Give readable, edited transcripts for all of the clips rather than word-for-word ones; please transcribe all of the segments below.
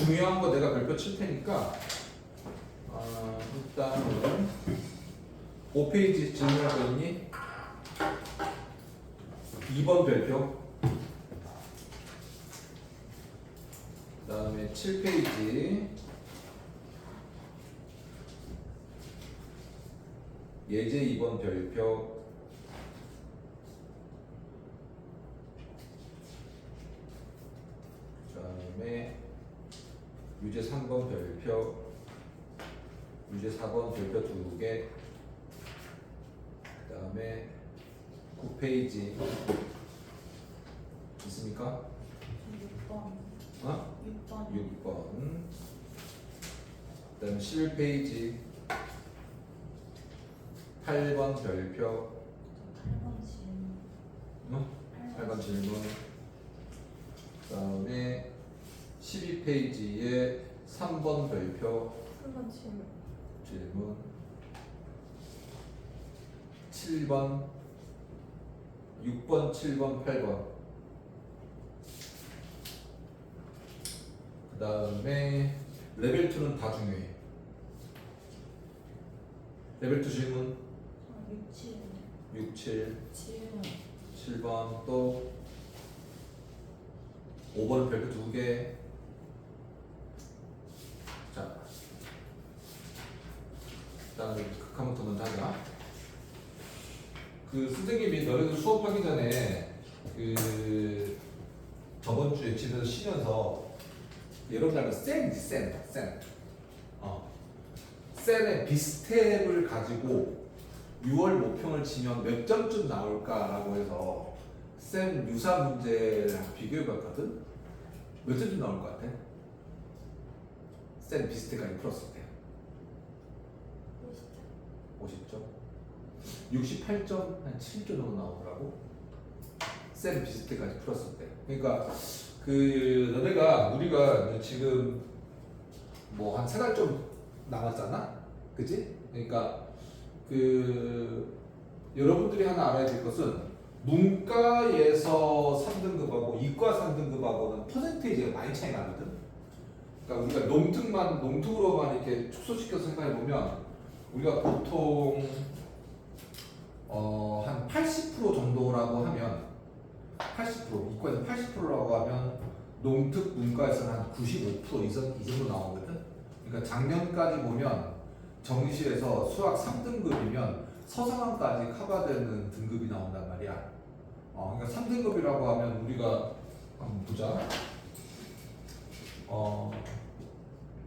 중요한 거 내가 별표 칠 테니까 일단은 5페이지 질문할 거 있니? 2번 별표. 그 다음에 7페이지 예제 2번 별표. 그 다음에 유제 3번 별표, 유제 4번 별표 2개. 그 다음에 9페이지 있습니까? 6번. 어? 6번. 6번. 그 다음에 11페이지 8번 별표. 8번 질문. 어? 8번 질문. 그 다음에 12페이지에 3번 별표 8번 질문. 질문. 7번, 6번, 7번, 8번. 그 다음에 레벨 2는 다 중요해. 레벨 2 질문 6, 7. 6, 7, 7번. 7번 또 5번 별표 2개. 자, 일단 극한부터 먼저 하자. 그 선생님이 너희들 수업하기 전에 그 저번 주에 집에서 쉬면서 여러분들 쌤이지 쌤. 쌤의 비스텝을 가지고 6월 모평을 치면 몇 점쯤 나올까라고 해서 쌤 유사 문제를 비교해봤거든. 몇 점쯤 나올 것 같아? 쌤 비스텝까지 풀었을 때 50점? 68점? 한 7점 정도 나오더라고. 쌤 비스텝까지 풀었을 때. 그러니까 그 너네가 우리가 지금 뭐 한 3달 좀 남았잖아? 그치? 그러니까 그 여러분들이 하나 알아야 될 것은 문과에서 3등급하고 이과 3등급하고는 퍼센테이지가 많이 차이 나거든. 그러니까 우리가 농특으로만 이렇게 축소시켜서 생각해 보면 우리가 보통 한 80% 정도라고 하면 80% 이과에서 80%라고 하면 농특 문과에서는 한 95% 이 정도 나오거든. 그러니까 작년까지 보면 정시에서 수학 3등급이면 서상학까지 커버되는 등급이 나온단 말이야. 그러니까 3등급이라고 하면 우리가 한번 보자.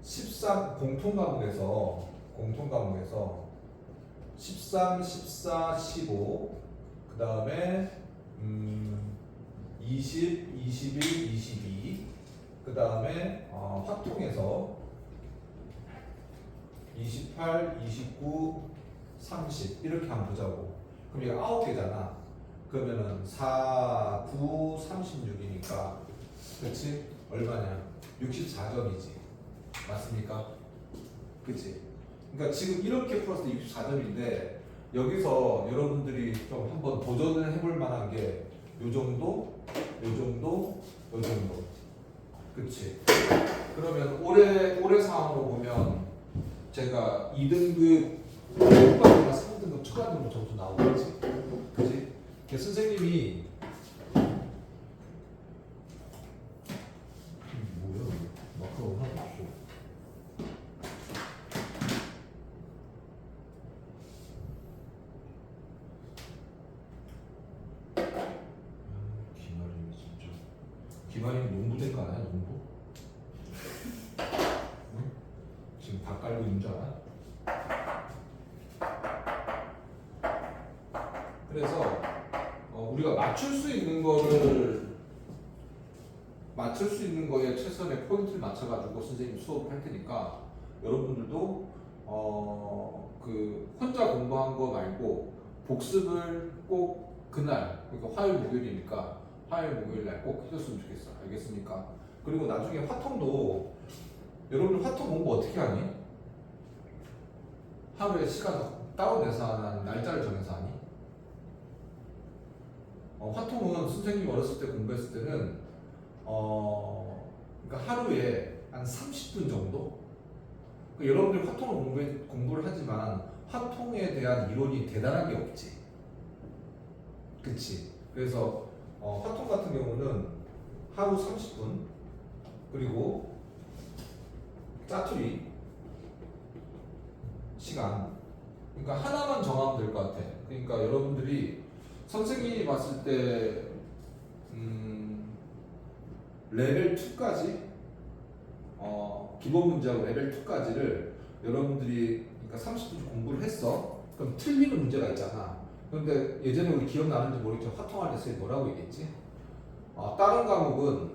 13 공통 과목에서 13, 14, 15, 그 다음에 20, 21, 22, 그 다음에 화통에서 28, 29, 30 이렇게 한번 보자고. 그럼 이게 9개잖아. 그러면은 4, 9, 36이니까 그렇지? 얼마냐? 64점이지. 맞습니까? 그치? 그러니까 지금 이렇게 풀었을 때 64점인데 여기서 여러분들이 좀 한번 도전을 해볼 만한 게 요 정도, 요 정도, 요 정도. 그치? 그러면 올해 상황으로 보면 제가 2등급 후반이나 3등급 초반으로 점수 나오겠지? 그치? 선생님이 뭐야? 마카로니 하나도 없어. 기마림이 진짜. 기마림이 농부된 거 아니야? 농부? 응? 지금 밥 깔고 있는 줄 알아? 그래서 우리가 맞출 수 있는 거에 최선의 포인트를 맞춰가지고 선생님 수업을 할 테니까 여러분들도 그 혼자 공부한 거 말고 복습을 꼭 그날, 그러니까 화요일 목요일이니까 화요일 목요일 날 꼭 해줬으면 좋겠어. 알겠습니까? 그리고 나중에 화통도 여러분 화통 공부 어떻게 하니? 하루에 시간 따로 내서 하나 날짜를 정해서 하니? 화통은 선생님이 어렸을 때 공부했을 때는 그러니까 하루에 한 30분 정도? 그러니까 여러분들 화통을 공부를 하지만 화통에 대한 이론이 대단한 게 없지. 그치? 그래서 화통 같은 경우는 하루 30분 그리고 짜투리 시간 그러니까 하나만 정하면 될 것 같아. 그러니까 여러분들이 선생님이 봤을 때 레벨 2까지 기본 문제하고 레벨 2까지를 여러분들이 그러니까 30분 공부를 했어. 그럼 틀리는 문제가 있잖아. 그런데 예전에 우리 기억나는지 모르겠지만 화통할 때 선생님이 뭐라고 얘기했지? 다른 과목은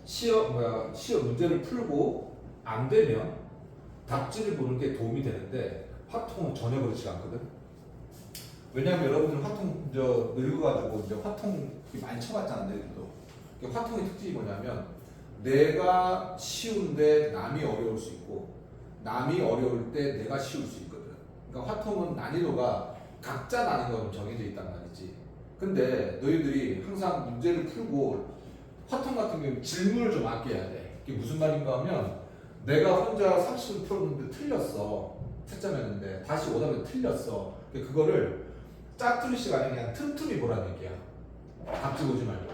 시험 문제를 풀고 안 되면 답지를 보는 게 도움이 되는데 화통은 전혀 그렇지 않거든. 왜냐하면 여러분들 화통 늙어가지고 이제 화통 많이 쳐봤잖아, 너희들도. 화통의 특징이 뭐냐면 내가 쉬운데 남이 어려울 수 있고 남이 어려울 때 내가 쉬울 수 있거든. 그러니까 화통은 난이도가 각자 난이도가 정해져 있단 말이지. 근데 너희들이 항상 문제를 풀고 화통 같은 경우는 질문을 좀 아껴야 돼. 이게 무슨 말인가 하면 내가 혼자 30분 풀었는데 틀렸어. 채점했는데 다시 오답에 틀렸어. 그거를 짜투리 시간에 그냥 틈틈이 보라는 얘기야. 답지 보지 말고.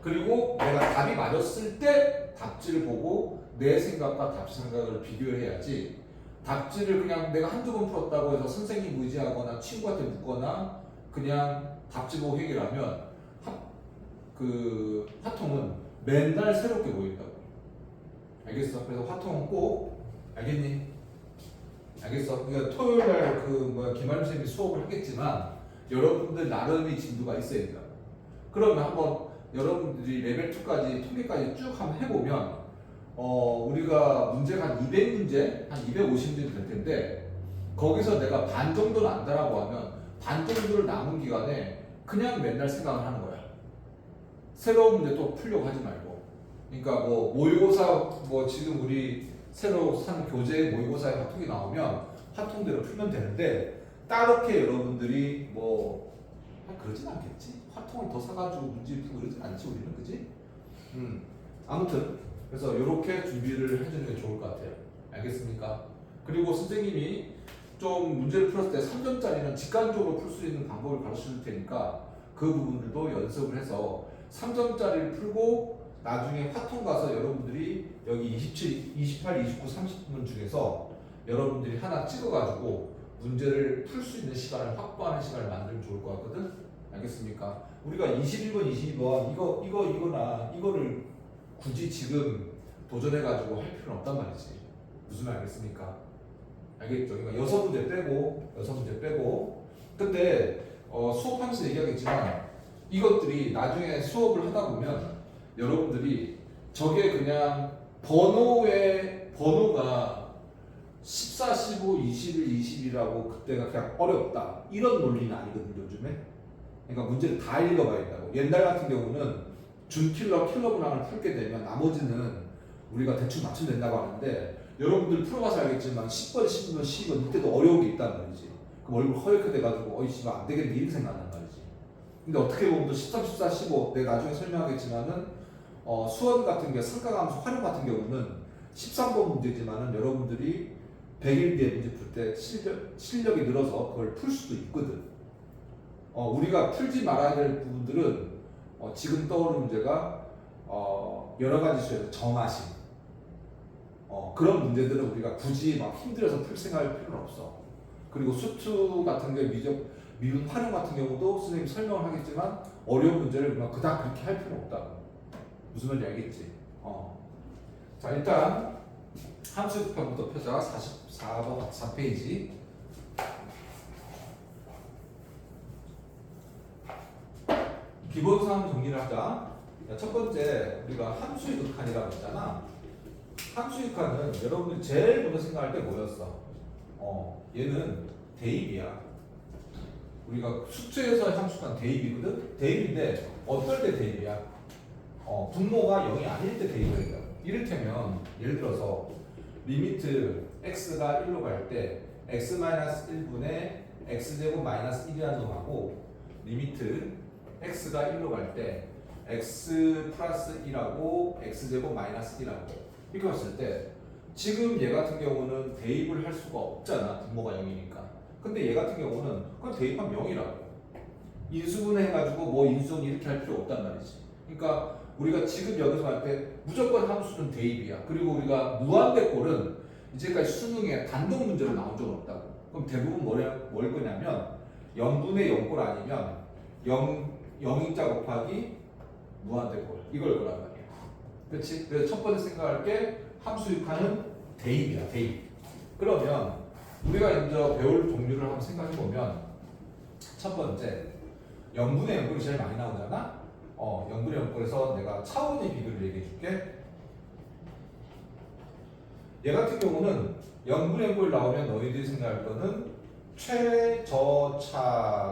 그리고 내가 답이 맞았을 때 답지를 보고 내 생각과 답지 생각을 비교해야지. 답지를 그냥 내가 한두 번 풀었다고 해서 선생님 의지하거나 친구한테 묻거나 그냥 답지 보고 해결하면 그 화통은 맨날 새롭게 보인다고. 알겠어? 그래서 화통은 꼭 알겠니? 알겠어? 그러니까 토요일날 김아림 선생님이 수업을 하겠지만 여러분들 나름의 진도가 있어야 된다고. 그러면 한번 여러분들이 레벨 2까지 통계까지 쭉 한번 해보면 우리가 문제가 한 200문제, 한 250문제 될 텐데 거기서 내가 반 정도는 안다라고 하면 반 정도를 남은 기간에 그냥 맨날 생각을 하는 거야. 새로운 문제 또 풀려고 하지 말고. 그러니까 모의고사 지금 우리 새로 산 교재 모의고사에 화통이 나오면 화통대로 풀면 되는데 따르게 여러분들이 그러진 않겠지. 화통을 더 사가지고 문제 풀고 그러진 않지 우리는, 그지? 아무튼 그래서 이렇게 준비를 해주는 게 좋을 것 같아요. 알겠습니까? 그리고 선생님이 좀 문제를 풀었을 때 3점짜리는 직관적으로 풀 수 있는 방법을 가르쳐 줄 테니까 그 부분들도 연습을 해서 3점짜리를 풀고 나중에 화통 가서 여러분들이 여기 27, 28, 29, 30분 중에서 여러분들이 하나 찍어가지고 문제를 풀 수 있는 시간을 확보하는 시간을 만들면 좋을 것 같거든? 알겠습니까? 우리가 21번, 22번 이거를 굳이 지금 도전해가지고 할 필요는 없단 말이지. 무슨 말 알겠습니까? 알겠죠? 그러니까 6문제 빼고 근데 수업하면서 얘기하겠지만 이것들이 나중에 수업을 하다 보면 여러분들이 저게 그냥 번호가 14, 15, 21, 20이라고 그때가 그냥 어렵다 이런 논리는 아니거든요 요즘에. 그러니까 문제를 다 읽어봐야 된다고. 옛날 같은 경우는 준킬러 문항을 풀게 되면 나머지는 우리가 대충 맞추면 된다고 하는데 여러분들 풀어봐서 알겠지만 10번, 11번, 12번 이때도 어려운 게 있단 말이지. 그럼 얼굴 허옇게 돼가지고 씨발 안 되겠네 이렇게 생각난단 말이지. 근데 어떻게 보면 또 13, 14, 15 내가 나중에 설명하겠지만은 수원 같은 게 삼각함수 활용 같은 경우는 13번 문제지만은 여러분들이 100일 뒤에 문제 풀 때 실력이 늘어서 그걸 풀 수도 있거든. 우리가 풀지 말아야 될 부분들은 지금 떠오르는 문제가 여러 가지 수에서 정하심 그런 문제들은 우리가 굳이 막 힘들어서 풀 생각할 필요는 없어. 그리고 수투 같은 게 미분 활용 같은 경우도 선생님 설명을 하겠지만 어려운 문제를 그닥 그렇게 할 필요는 없다. 무슨 말인지 알겠지? 자 일단 함수 급편부터 펴자. 44번 4페이지. 기본상 정리를 하자. 첫 번째 우리가 함수의 극한이라고 했잖아. 함수의 극한은 여러분들이 제일 먼저 생각할 때 뭐였어? 얘는 대입이야. 우리가 숙제에서 함수가 대입이거든? 대입인데 어떨 때 대입이야? 분모가 0이 아닐 때 대입을 해요. 이를테면 예를 들어서 리미트 x가 1로 갈 때 x-1분의 x제곱 마이너스 1이라는 놈하고 리미트 x가 1로 갈 때 x 플러스 1하고 x제곱 마이너스 1하고 이렇게 봤을 때 지금 얘 같은 경우는 대입을 할 수가 없잖아. 분모가 0이니까. 근데 얘 같은 경우는 그냥 대입하면 0이라고. 인수분해해가지고 뭐 인수분 이렇게 할 필요 없단 말이지. 그러니까 우리가 지금 여기서 할 때 무조건 함수는 대입이야. 그리고 우리가 무한대꼴은 이제까지 수능에 단독 문제로 나온 적 없다고. 그럼 대부분 뭘 거냐면 0분의 0꼴 아니면 0인자 곱하기 무한대꼴 이걸 거란 말이야. 그렇지? 그래서 첫 번째 생각할 게 함수 육하는 대입이야. 대입. 그러면 우리가 이제 배울 종류를 한번 생각해 보면 첫 번째 0분의 0꼴이 제일 많이 나오잖아. 0분의 0꼴에서 내가 차원의 비교를 얘기해 줄게. 얘 같은 경우는 0분의 0꼴 나오면 너희들이 생각할 거는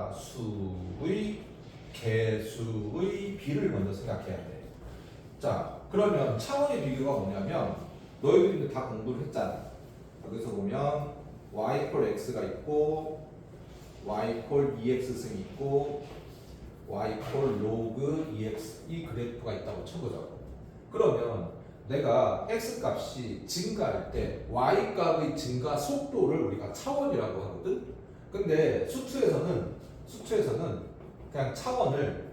최저차수의 개수의 비를 먼저 생각해야 돼. 자, 그러면 차원의 비교가 뭐냐면 너희들이 다 공부를 했잖아. 여기서 보면 y 콜 x가 있고 y 콜 2x승이 있고 y 콜 로그 2x 이 그래프가 있다고 쳐보자고. 그러면 내가 x 값이 증가할 때 y 값의 증가 속도를 우리가 차원이라고 하거든. 근데 수투에서는 그냥 차원을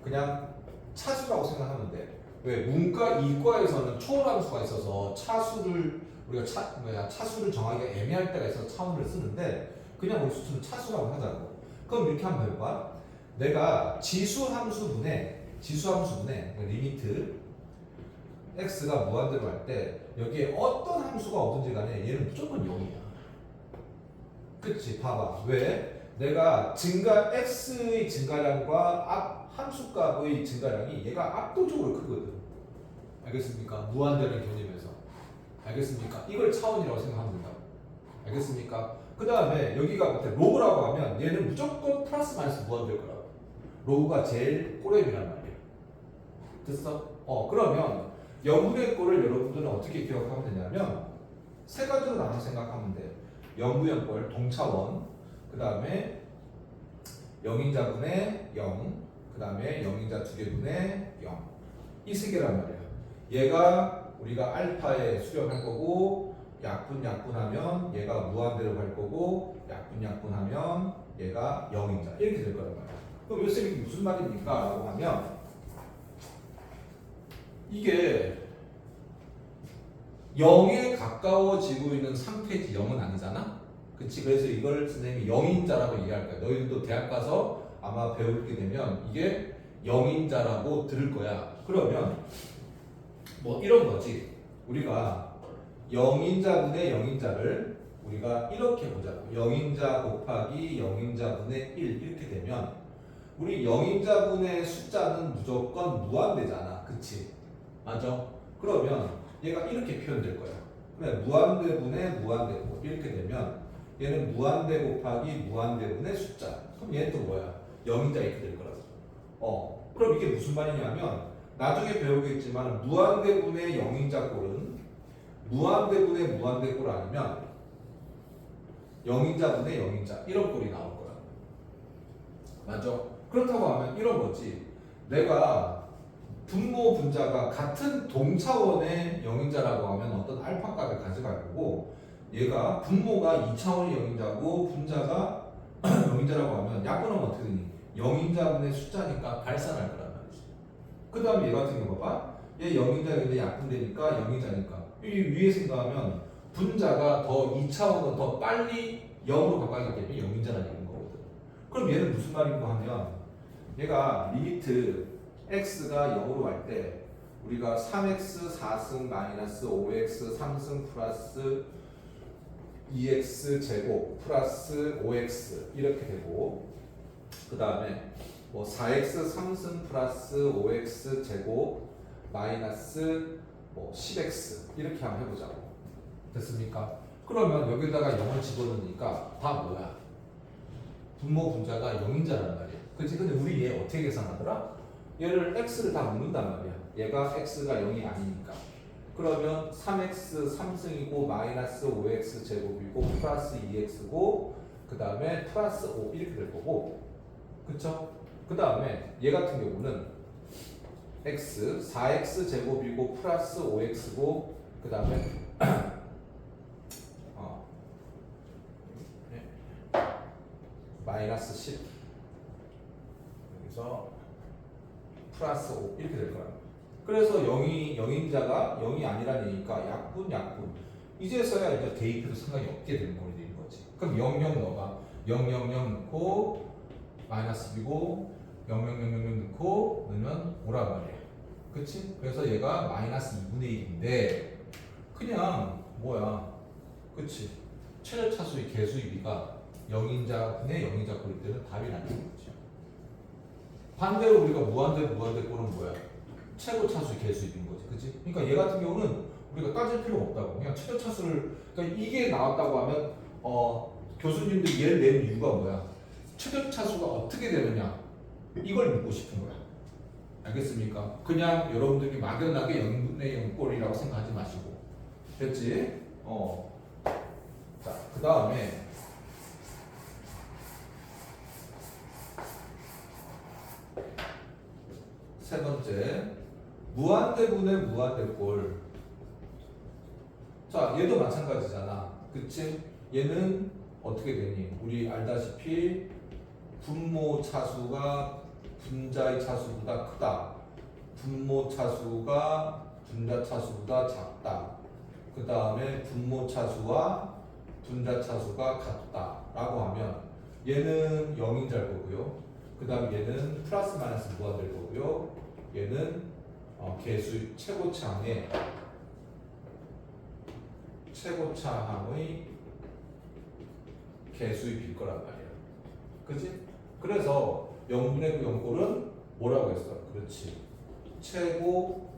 그냥 차수라고 생각하면 돼. 왜? 문과 이과에서는 초월함수가 있어서 차수를 우리가 차수를 정하기가 애매할 때가 있어서 차원을 쓰는데 그냥 우리 수투는 차수라고 하자고. 그럼 이렇게 한번 해봐. 내가 지수함수분의 리미트 x가 무한대로 할 때 여기에 어떤 함수가 오든지 간에 얘는 무조건 0이야. 그치? 봐봐. 왜? 내가 x의 증가량과 함수값의 증가량이 얘가 압도적으로 크거든. 알겠습니까? 무한대를 견입해서. 알겠습니까? 이걸 차원이라고 생각하면 된다고. 알겠습니까? 그 다음에 여기가 밑에 로그라고 하면 얘는 무조건 플러스 마이너스 무한대일 거라고. 로그가 제일 꼬레비란 말이야. 됐어? 그러면 0분의 꼴을 여러분들은 어떻게 기억하면 되냐면 세 가지로 나눠 생각하면 돼. 0분의 꼴 동차원, 그 다음에 0인자분의 0, 그 다음에 0인자 두 개분의 0. 이 세 개란 말이야. 얘가 우리가 알파에 수렴할 거고 약분하면 얘가 무한대로 갈 거고 약분하면 얘가 0인자 이렇게 될 거란 말이야. 그럼 요새 이게 무슨 말입니까? 라고 하면 이게 0에 가까워지고 있는 상태지 0은 아니잖아? 그치? 그래서 이걸 선생님이 0인자라고 얘기할 거야. 너희들도 대학 가서 아마 배우게 되면 이게 0인자라고 들을 거야. 그러면 뭐 이런 거지. 우리가 0인자분의 0인자를 우리가 이렇게 보자고. 0인자 곱하기 0인자분의 1 이렇게 되면 우리 0인자분의 숫자는 무조건 무한대잖아. 그치? 맞아? 그러면 얘가 이렇게 표현될 거야. 그래, 무한대분의 무한대고 이렇게 되면 얘는 무한대 곱하기 무한대분의 숫자. 그럼 얘는 또 뭐야? 0인자 이렇게 될 거라고. 그럼 이게 무슨 말이냐면 나중에 배우겠지만 무한대분의 0인자 꼴은 무한대분의 무한대꼴 아니면 0인자분의 0인자 이런 꼴이 나올 거야. 맞아? 그렇다고 하면 이런 거지. 내가 분모 분자가 같은 동차원의 0인자라고 하면 어떤 알파 값을 가져갈 거고 얘가 분모가 2차원의 0인자고 분자가 0인자라고 하면 약분하면 어떻게 되니? 0인자분의 숫자니까 발산할 거란 말이지. 그 다음에 얘 같은 경우 봐봐. 얘 0인자인데 약분되니까 0인자니까 이 위에 생각하면 분자가 더 2차원은 더 빨리 0으로 가까이 가기 때문에 0인자라는 얘기인 거거든. 그럼 얘는 무슨 말인가 하면 얘가 리미트 x가 0으로 갈 때 우리가 3x 4승 마이너스 5x 3승 플러스 2x 제곱 플러스 5x 이렇게 되고 그 다음에 뭐 4x 3승 플러스 5x 제곱 마이너스 뭐 10x 이렇게 한번 해보자고. 됐습니까? 그러면 여기다가 0을 집어넣으니까 다 뭐야? 분모 분자가 0인자란 말이야. 그치? 근데 우리 얘 어떻게 계산하더라? 얘를 x를 다 묶는단 말이야. 얘가 x가 0이 아니니까. 그러면 3x 3승이고 마이너스 5x 제곱이고 플러스 2x고 그 다음에 플러스 5 이렇게 될 거고. 그쵸? 그 다음에 얘 같은 경우는 x 4x 제곱이고 플러스 5x고 그 다음에 마이너스 10 여기서 플러스 5 이렇게 될 거야. 그래서 0이 0인자가 0이 아니라는 얘기니까 약분 이제서야 이제 대입해도 상관이 없게 되는 거지. 그럼 00 넣어봐. 000 넣고 마이너스 2고 000 넣고 넣으면 5란 말이야. 그치? 그래서 얘가 마이너스 2분의 1인데 그냥 뭐야, 그치? 최저차수의 개수의 비가 0인자분의 0인자 꼴일 때는 답이 나는 거죠. 반대로 우리가 무한대 꼴은 뭐야? 최고차수의 개수입인 거지, 그치? 그러니까 얘 같은 경우는 우리가 따질 필요가 없다고. 그냥 최저차수를, 그러니까 이게 나왔다고 하면 교수님들이 얘를 낸 이유가 뭐야? 최저차수가 어떻게 되느냐? 이걸 묻고 싶은 거야. 알겠습니까? 그냥 여러분들이 막연하게 0분의 0꼴이라고 생각하지 마시고. 됐지? 자, 그 다음에 세 번째, 무한대분의 무한대꼴. 자, 얘도 마찬가지잖아. 그치? 얘는 어떻게 되니? 우리 알다시피 분모 차수가 분자의 차수보다 크다. 분모 차수가 분자 차수보다 작다. 그 다음에 분모 차수와 분자 차수가 같다. 라고 하면 얘는 0인자일 거고요. 그 다음에 얘는 플러스 마이너스 무한될 거고요. 얘는 개수 최고차항의 개수의 빌 거란 말이야. 그치? 그래서 0분의 9 0꼴은 뭐라고 했어? 그렇지. 최고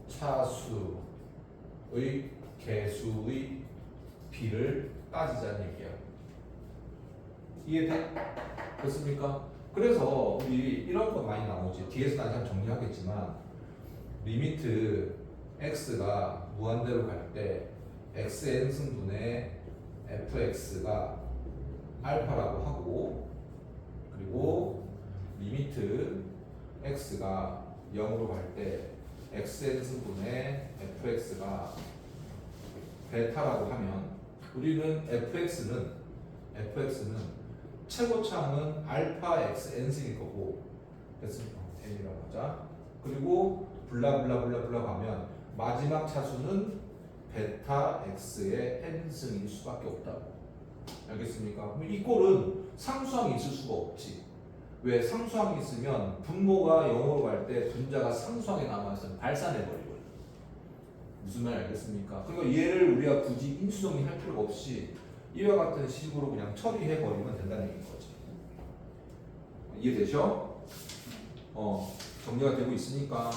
차수의 개수의 비를 따지자는 얘기야. 이해돼? 됐습니까? 그래서 우리 이런 거 많이 나오지. 뒤에서 나중에 정리하겠지만 리미트 x가 무한대로 갈 때 xn 승분의 fx가 알파라고 하고, 그리고 리미트 x가 0으로 갈 때 xn 승분의 fx가 베타라고 하면 우리는 fx는 최고차항은 알파 x n승일 거고, 됐습니까? n이라고 하자. 그리고 블라블라블라블라 가면 마지막 차수는 베타 x의 n승일 수밖에 없다고. 알겠습니까? 그럼 이 꼴은 상수항이 있을 수가 없지. 왜? 상수항이 있으면 분모가 0으로 갈 때 분자가 상수항에 남아있으면 발산해버리거든. 무슨 말 알겠습니까? 그러니까 얘를 우리가 굳이 인수정리할 필요가 없이 이와 같은 식으로 그냥 처리해버리면 된다는 얘기인 거지. 이해되죠? 정리가 되고 있으니까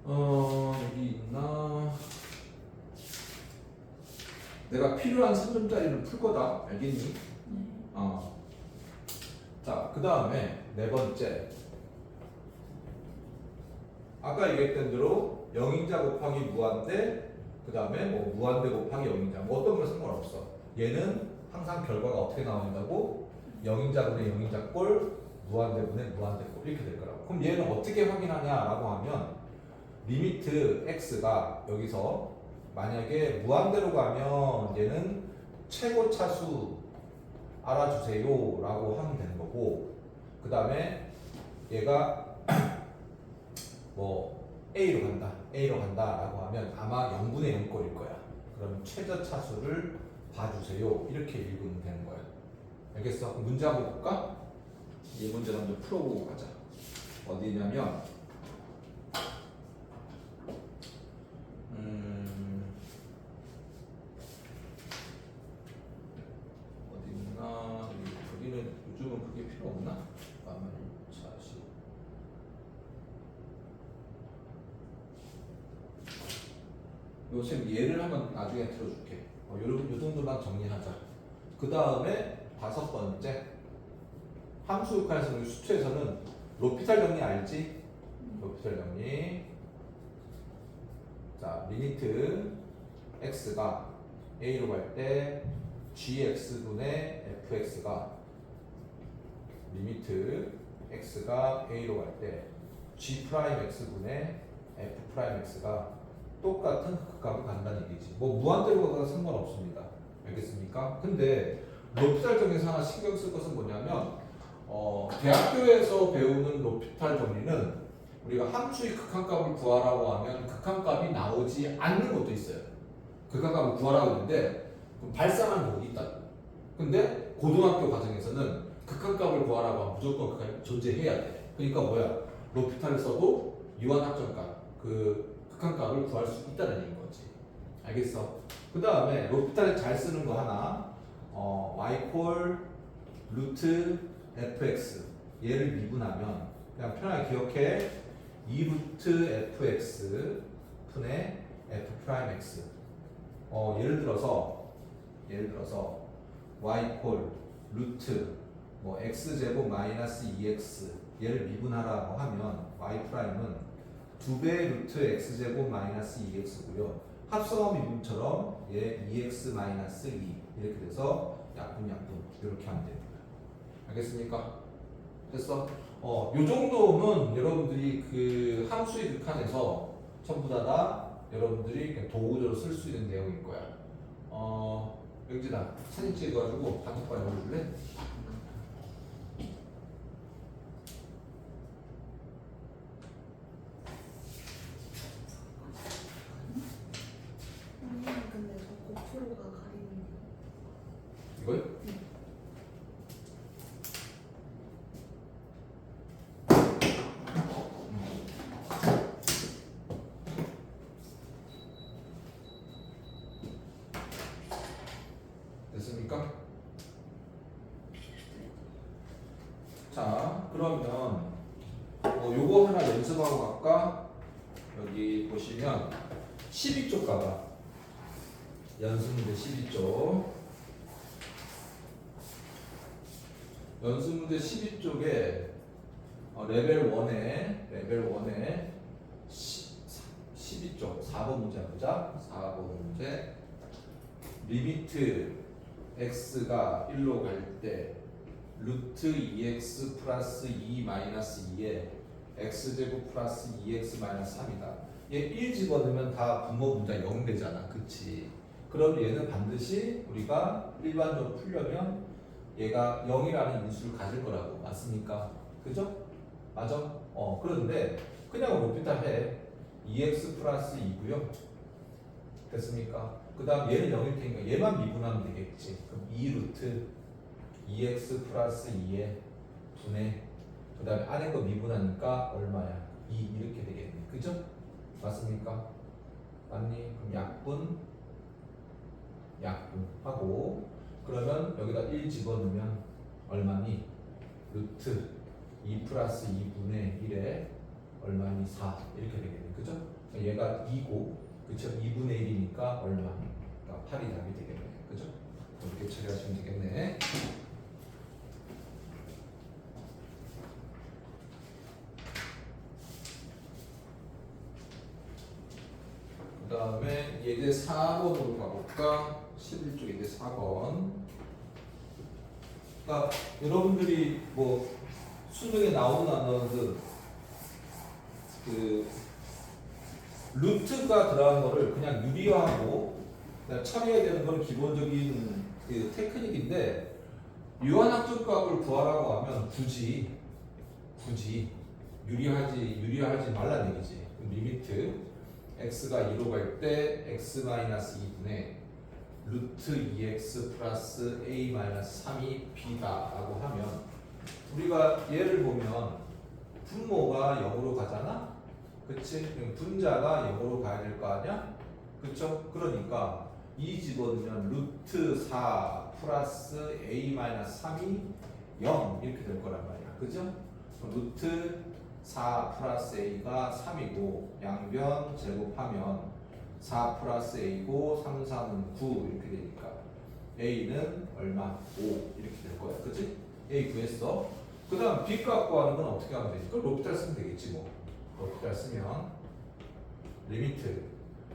여기 있나? 내가 필요한 3점짜리를 풀 거다. 알겠니? 자, 그 다음에 네 번째. 아까 얘기했던 대로 0인자 곱하기 무한대, 그 다음에 뭐 무한대 곱하기 0인자. 뭐 어떤 건 상관없어. 얘는 항상 결과가 어떻게 나온다고? 0인자분의 0인자 꼴, 무한대분의 무한대 꼴 이렇게 될 거라고. 그럼 얘는 어떻게 확인하냐라고 하면 리미트 x가 여기서 만약에 무한대로 가면 얘는 최고차수 알아주세요 라고 하면 되는 거고, 그 다음에 얘가 뭐 A로 간다 라고 하면 아마 0분의 0꼴일 거야. 그럼 최저차수를 봐주세요 이렇게 읽으면 되는 거야. 알겠어? 그럼 문제 한번 볼까? 이 문제를 한번 풀어보고 가자. 어디냐면 어디있나? 여기는 요즘은 그게 필요 없나? 잠깐만. 요즘 예를 한번 나중에 들어줄게. 요 정도만 정리하자. 그 다음에 다섯 번째, 함수 역할에서 수초에서는 로피탈 정리 알지? 로피탈 정리. 자, 리미트 x가 a로 갈 때 gx분의 fx가, 리미트 x가 a로 갈 때 g 프라임 x분의 f 프라임 x가 똑같은 극값을 간다는 얘기지. 뭐 무한대로 가도 상관없습니다. 알겠습니까? 근데 로피탈 정리에서 하나 신경 쓸 것은 뭐냐면 대학교에서 배우는 로피탈 정리는 우리가 함수의 극한값을 구하라고 하면 극한값이 나오지 않는 것도 있어요. 극한값을 구하라고 했는데 그럼 발산한 놈이 있다. 근데 고등학교 과정에서는 극한값을 구하라고 하면 무조건 극한이 존재해야 돼. 그러니까 뭐야? 로피탈에서도 유한학점값 그 극한값을 구할 수 있다는 얘기인 거지. 알겠어? 그 다음에 로피탈에 잘 쓰는 거 하나 y 루트 fx 얘를 미분하면 그냥 편하게 기억해 2 루트 fx 분의 f 프라임 x 예를 들어서 y 루트 뭐 x제곱 마이너스 2x 얘를 미분하라고 하면 y 프라임은 2배 루트 x제곱 마이너스 2x고요. 합성함 미분처럼 얘 2x 마이너스 2 이렇게 돼서 약분 이렇게 하면 됩니다. 알겠습니까? 됐어? 요 정도는 여러분들이 그 함수의 극한에서 전부 다 여러분들이 그냥 도구적으로 쓸 수 있는 내용일 거야. 영진아 사진 찍어가지고 단톡방에 올려줄래? 근데 저 고프로가 가리는 이거요? 됐습니까? 자, 그러면 요거 하나 연습하고 갈까? 여기 보시면 12쪽 가봐. 연습문제 12쪽. 연습문제 12쪽에 레벨 1에 12쪽 4번 문제 보자. 4번 문제. 리미트 x가 1로 갈 때 루트 2x 플러스 2 마이너스 2에 x제곱 플러스 2x 마이너스 3이다. 얘 1 집어넣으면 다 분모 분자 0 되잖아. 그치? 그럼 얘는 반드시 우리가 일반적으로 풀려면 얘가 0이라는 인수를 가질 거라고. 맞습니까? 그죠? 맞아? 그런데 그냥 로피탈 해. 2x 플러스 2고요. 됐습니까? 그 다음 얘는 0일 테니까 얘만 미분하면 되겠지. 그럼 2루트 2x 플러스 2의 분의 그 다음에 안에 거 미분하니까 얼마야? 2 이렇게 되겠네. 그죠? 맞습니까? 맞니? 그럼 약분 하고 그러면 여기다 1 집어넣으면 얼마니? 루트 2 플러스 2분의 1에 얼마니? 4 이렇게 되겠네. 그죠? 얘가 2고 그쵸? 2분의 1이니까 얼마? 그러니까 8이 답이 되겠네. 그죠? 이렇게 처리하시면 되겠네. 그 다음에 예제 4번으로 가볼까? 11쪽 예제 4번. 그러니까 여러분들이 뭐 수능에 나오든 안 나오든 그 루트가 들어간 거를 그냥 유리화하고 그냥 처리해야 되는 건 기본적인 그 테크닉인데 유한학점값을 구하라고 하면 굳이 유리화하지 말라는 얘기지. 리미트 x가 2로 갈 때 x-2분의 루트 2x 플러스 a-3이 b다라고 하면 우리가 얘를 보면 분모가 0으로 가잖아? 그치? 그럼 분자가 0으로 가야 될 거 아니야? 그쵸? 그러니까 2 집어넣으면 루트 4 플러스 a-3이 0 이렇게 될 거란 말이야. 그죠? 루트 4 플러스 a가 3이고 양변 제곱하면 4 플러스 a고 3, 3은 9 이렇게 되니까 a는 얼마? 5 이렇게 될 거야. 그치? a 구했어. 그 다음 b 값 구하는 건 어떻게 하면 되지? 그걸 로피탈 쓰면 되겠지 뭐. 로피탈 쓰면 리미트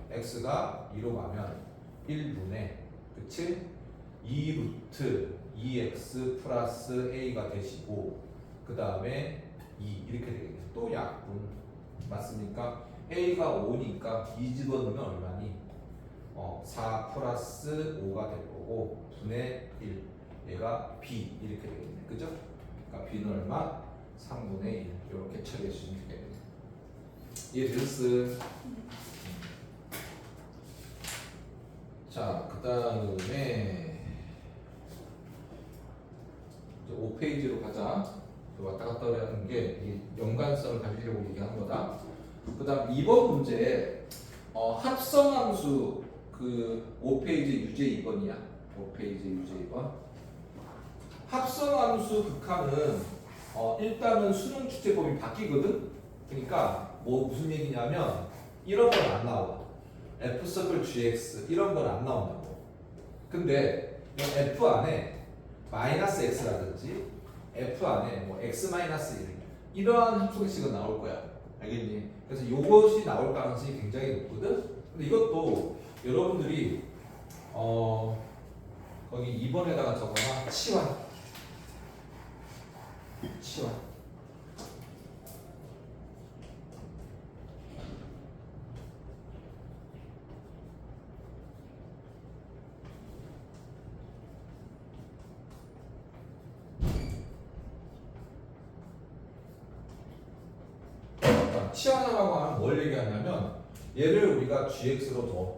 x가 2로 가면 1분의 그치? 2루트 2x 플러스 a가 되시고 그 다음에 2 이렇게 되겠네. 또 약분 맞습니까? A가 5니까 이 집어넣으면 얼마니? 4 플러스 5가 될 거고 분의 1 얘가 B 이렇게 되겠네. 그죠? 그러니까 B는 얼마? 3분의 1 이렇게 처리해 주시면 되겠네. 이해되셨어? 자, 그 다음에 5페이지로 가자. 왔다 갔다 하는 게 연관성을 가지려고 얘기하는 거다. 그 다음 2번 문제 합성함수 그 5페이지 유제 2번이야. 5페이지 유제 2번. 합성함수 극한은 일단은 수능 출제법이 바뀌거든. 그러니까 뭐 무슨 얘기냐면 이런 건 안 나와. F 서클 GX 이런 건 안 나온다고. 근데 F 안에 마이너스 X라든지 F 안에 뭐 X 마이너스 1 이러한 합성식은 나올 거야. 알겠니? 그래서 이것이 나올 가능성이 굉장히 높거든. 근데 이것도 여러분들이 거기 2번에다가 적어놔. 치환. 치환하라고 하면 뭘 얘기하냐면 얘를 우리가 gx로 둬.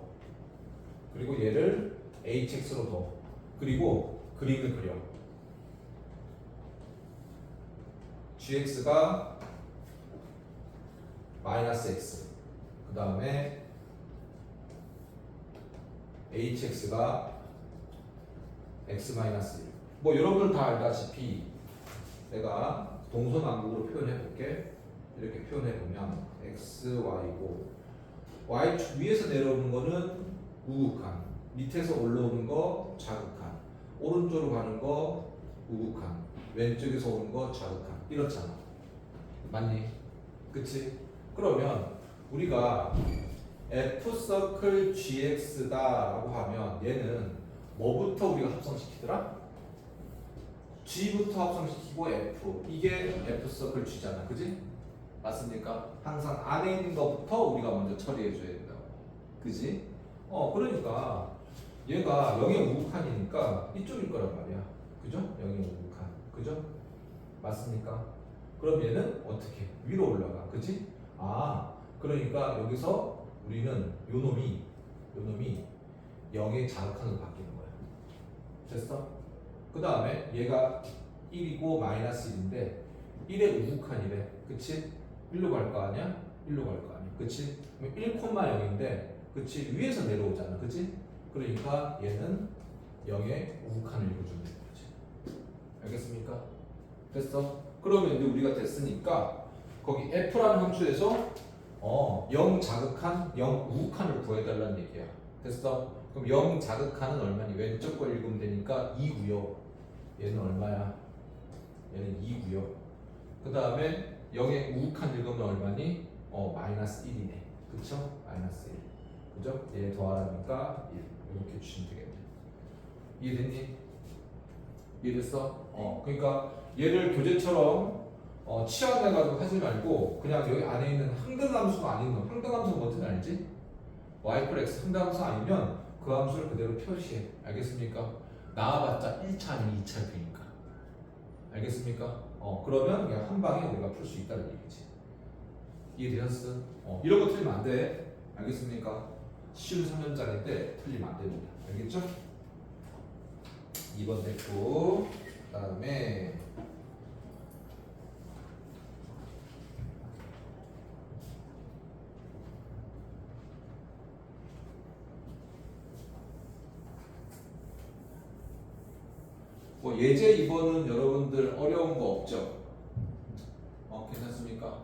그리고 얘를 hx로 둬. 그리고 그림을 그려. gx가 마이너스 x. 그 다음에 hx가 x 마이너스 1. 뭐 여러분들 다 알다시피 내가 동서남북으로 표현해 볼게. 이렇게 표현해 보면 x, y고 y축 위에서 내려오는 거는 우극한, 밑에서 올라오는 거 자극한, 오른쪽으로 가는 거 우극한, 왼쪽에서 오는 거 자극한 이렇잖아. 맞니? 그치? 그러면 우리가 F 서클 GX다라고 하면 얘는 뭐부터 우리가 합성시키더라? G부터 합성시키고 F 이게 F 서클 G잖아. 그지? 맞습니까? 항상 안에 있는 것부터 우리가 먼저 처리해 줘야 된다고. 그지? 그러니까 얘가 0의 우극한이니까 이쪽일 거란 말이야. 그죠? 0의 우극한. 그죠? 맞습니까? 그럼 얘는 어떻게? 위로 올라가. 그지? 그러니까 여기서 우리는 요 놈이 0의 자극한으로 바뀌는 거야. 됐어? 그 다음에 얘가 1이고 마이너스 1인데 1의 우극한이래. 그치? 1로 갈 거 아니야? 1로 갈 거 아니야. 그치? 1,0인데 그치? 위에서 내려오잖아. 그치? 그러니까 얘는 0의 우극한을 읽어주면 되는 거지. 알겠습니까? 됐어? 그러면 이제 우리가 됐으니까 거기 F라는 함수에서 0 자극한, 0 우극한을 구해달라는 얘기야. 됐어? 그럼 0 자극한은 얼마니? 왼쪽 걸 읽으면 되니까 2고요. 얘는 얼마야? 얘는 2고요. 그 다음에 0의 우극한 읽으면 얼마니? 마이너스 1이네. 그쵸? 마이너스 1. 그죠? 얘 더하라니까 1. 이렇게 주시면 되겠네. 이해됐니? 이해됐어? 그러니까 얘를 교재처럼 치환해가지고 하지 말고 그냥 여기 안에 있는 항등함수가 아닌 놈. 항등함수가 뭔지 알지? y 플 x 항등함수 아니면 그 함수를 그대로 표시해. 알겠습니까? 나와봤자 1차 아니면 2차 되니까. 알겠습니까? 그러면 그냥 한 방에 우리가 풀 수 있다는 얘기지. 이해되셨어? 이런 거 틀리면 안 돼. 알겠습니까? 쉬운 3년짜리인데 틀리면 안 됩니다. 알겠죠? 2번 됐고, 그 다음에 뭐 예제 2번은 여러분들 어려운 거 없죠? 괜찮습니까?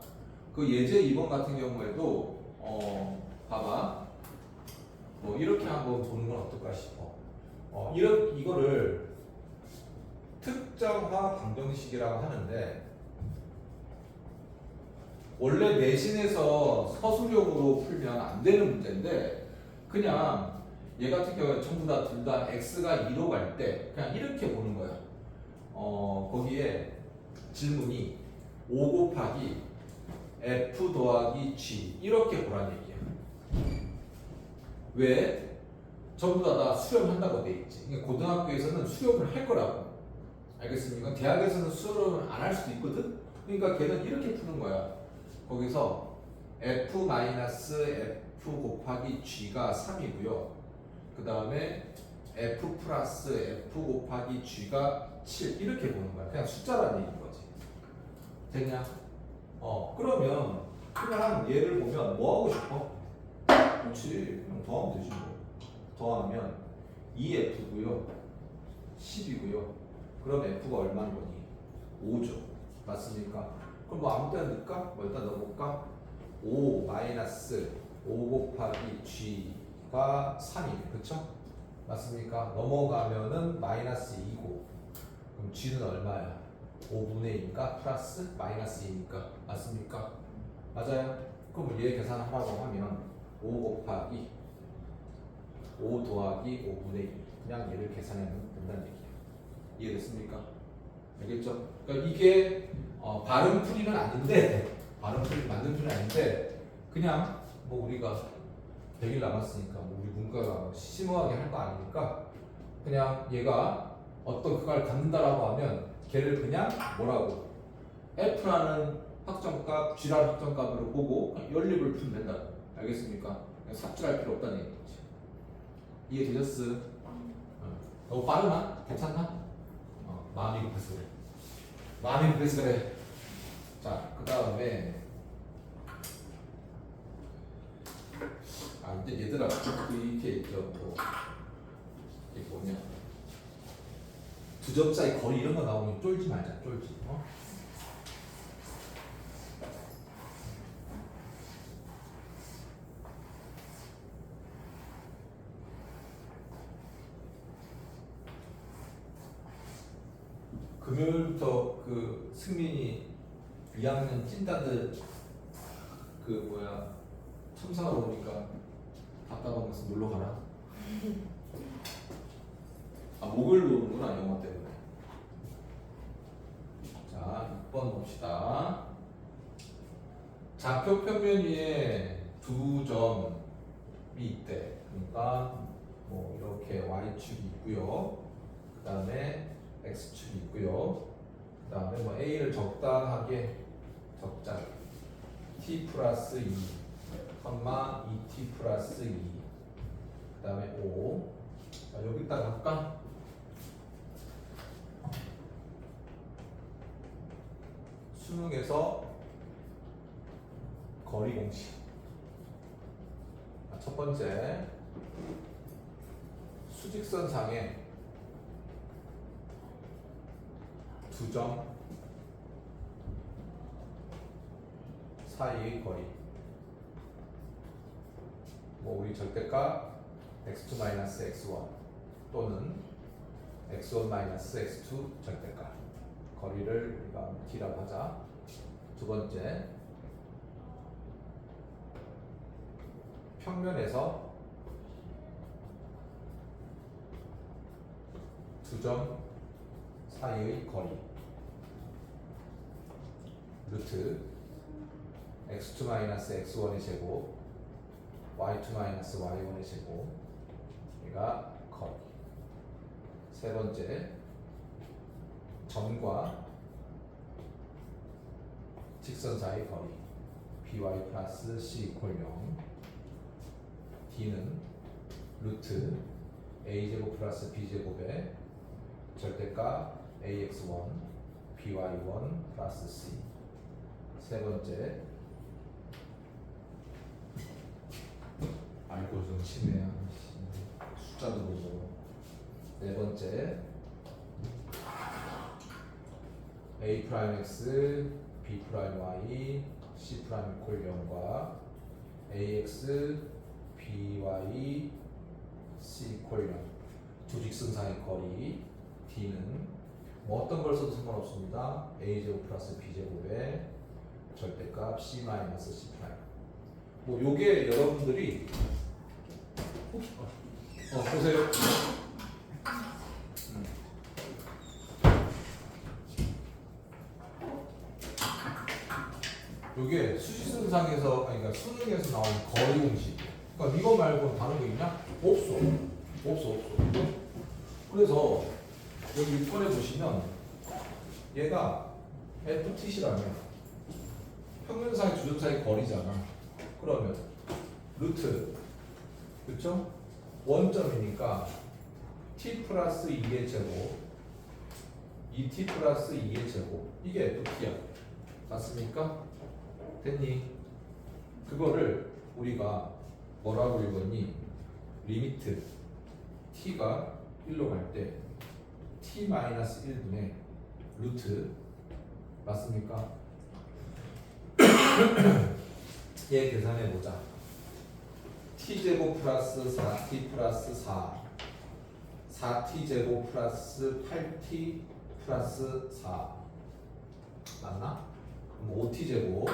그 예제 2번 같은 경우에도 봐봐. 뭐 이렇게 한번 보는 건 어떨까 싶어. 이거를 특정화 방정식이라고 하는데 원래 내신에서 서술형으로 풀면 안 되는 문제인데 그냥 얘 같은 경우에 전부 다 둘 다 x가 2로 갈 때 그냥 이렇게 보는 거야. 거기에 질문이 5 곱하기 F 더하기 G 이렇게 보란 얘기야. 왜? 전부 다 수렴한다고 돼 있지. 그러니까 고등학교에서는 수렴을 할 거라고. 알겠습니까? 대학에서는 수렴을 안 할 수도 있거든. 그러니까 걔는 이렇게 푸는 거야. 거기서 F 곱하기 G가 3이고요. 그 다음에 F 플러스 F 곱하기 G가 7 이렇게 보는 거야. 그냥 숫자라는 얘기인 거지. 됐냐? 그러면 그냥 얘를 보면 뭐 하고 싶어? 그렇지. 그냥 더하면 되지 뭐. 더하면 2F고요. 10이고요. 그럼 F가 얼마인 거니? 5죠. 맞습니까? 그럼 뭐 아무 데나 넣을까? 뭐 일단 넣어볼까? 5 마이너스 5 곱하기 G가 3이에요. 그쵸? 맞습니까? 넘어가면은 마이너스 2고 그럼 G는 얼마야? 5분의 2인가? 플러스 마이너스 2니까 맞습니까? 맞아요? 그럼 얘 계산하라고 하면 5 곱하기 5 더하기 5분의 2 그냥 얘를 계산하면 된다는 얘기야. 이해됐습니까? 알겠죠? 그러니까 이게 발음 풀이는 아닌데 발음 풀이 만든 풀이 아닌데 그냥 뭐 우리가 100일 남았으니까 뭐 우리 문과가 심오하게 할 거 아니니까 그냥 얘가 어떤 그걸 갖는다라고 하면 걔를 그냥 뭐라고 F라는 확정값, G라는 확정값으로 보고 연립을 풀면 된다. 알겠습니까? 그냥 삽질할 필요 없다는 얘기지. 이해되셨어? 너무 빠르나? 괜찮나? 마음이 급해서 그래. 마음이 급해서 그래. 자, 그 다음에 이제 얘들아 이렇게 있죠. 뭐 이게 뭐냐? 두 점 사이 거리 이런 거 나오면 쫄지 말자. 쫄지. 금요일부터 그 승민이 2학년 찐따들 그 뭐야 첨삭하러 오니까 답답하면서 놀러 가라. 목요일로 오는구나 영어 때문에. 자 6번 봅시다. 좌표 평면 위에 두 점이 있대. 그러니까 뭐 이렇게 y축이 있고요. 그 다음에 x축이 있고요. 그 다음에 뭐 a를 적당하게 적자 t 플러스 2, 2t 플러스 2, 그 다음에 5. 자, 여기다 갈까? 수능에서 거리 공식. 첫 번째, 수직선상에 두 점 사이의 거리. 뭐 우리 절대값 x2-x1 또는 x1-x2 절대값. 거리를 우리가 t라고 하자. 두 번째, 평면에서 두 점 사이의 거리. 루트 x2-x1의 제곱 y2-y1의 제곱 얘가 거리. 세 번째, 점과 직선 사이 거리 by 플러스 c 이퀄 0. d는 루트 a제곱 플러스 b제곱의 절대값 ax1 by1 플러스 c. 세 번째, 아이고 좀 심해요. 숫자도 보고. 네 번째, a 프라임 x b 프라임 y c 프라임 이퀄 0과 ax by c 이퀄 0. 두 직선상의 거리 d는 뭐 어떤 걸 써도 상관없습니다. a제곱 플러스 b제곱의 절대값 c 마이너스 c 프라임. 뭐 요게 여러분들이 보세요. 이게 수시승상에서 아니 그러니까 수능에서 나온 거리 공식. 그러니까 이거 말고는 다른 거 있냐? 없어. 없어. 그래서 여기 6번에 보시면 얘가 FTC라면 평면사의 주점사의 거리잖아. 그러면 루트 그쵸? 원점이니까 t 플러스 2의 제곱 2t 플러스 2의 제곱 이게 FT야. 맞습니까? 됐니? 그거를 우리가 뭐라고 읽었니? 리미트 t가 1로 갈 때 t 마이너스 1분의 루트 맞습니까? 얘 계산해 보자. t제곱 플러스 4t 플러스 4t 제곱 플러스 8t 플러스 4 맞나? 그럼 5t 제곱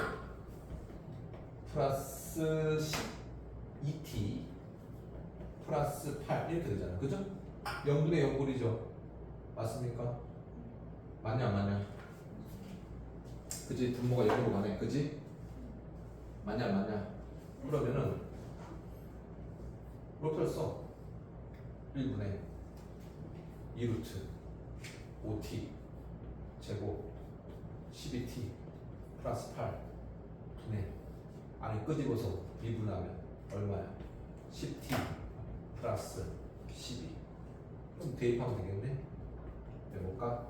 플러스 12t 플러스 8 이렇게 되잖아. 그죠? 0분의 0분이죠. 맞습니까? 맞냐 안 맞냐? 그지? 분모가 0으로 가네. 그지? 맞냐 안 맞냐? 그러면은 이렇게 써. 1분의 2루트 5t 제곱 12t 플러스 8 분의 안에 끄집어서 미분하면 얼마야? 10t 플러스 12 그럼 대입하면 되겠네. 해볼까?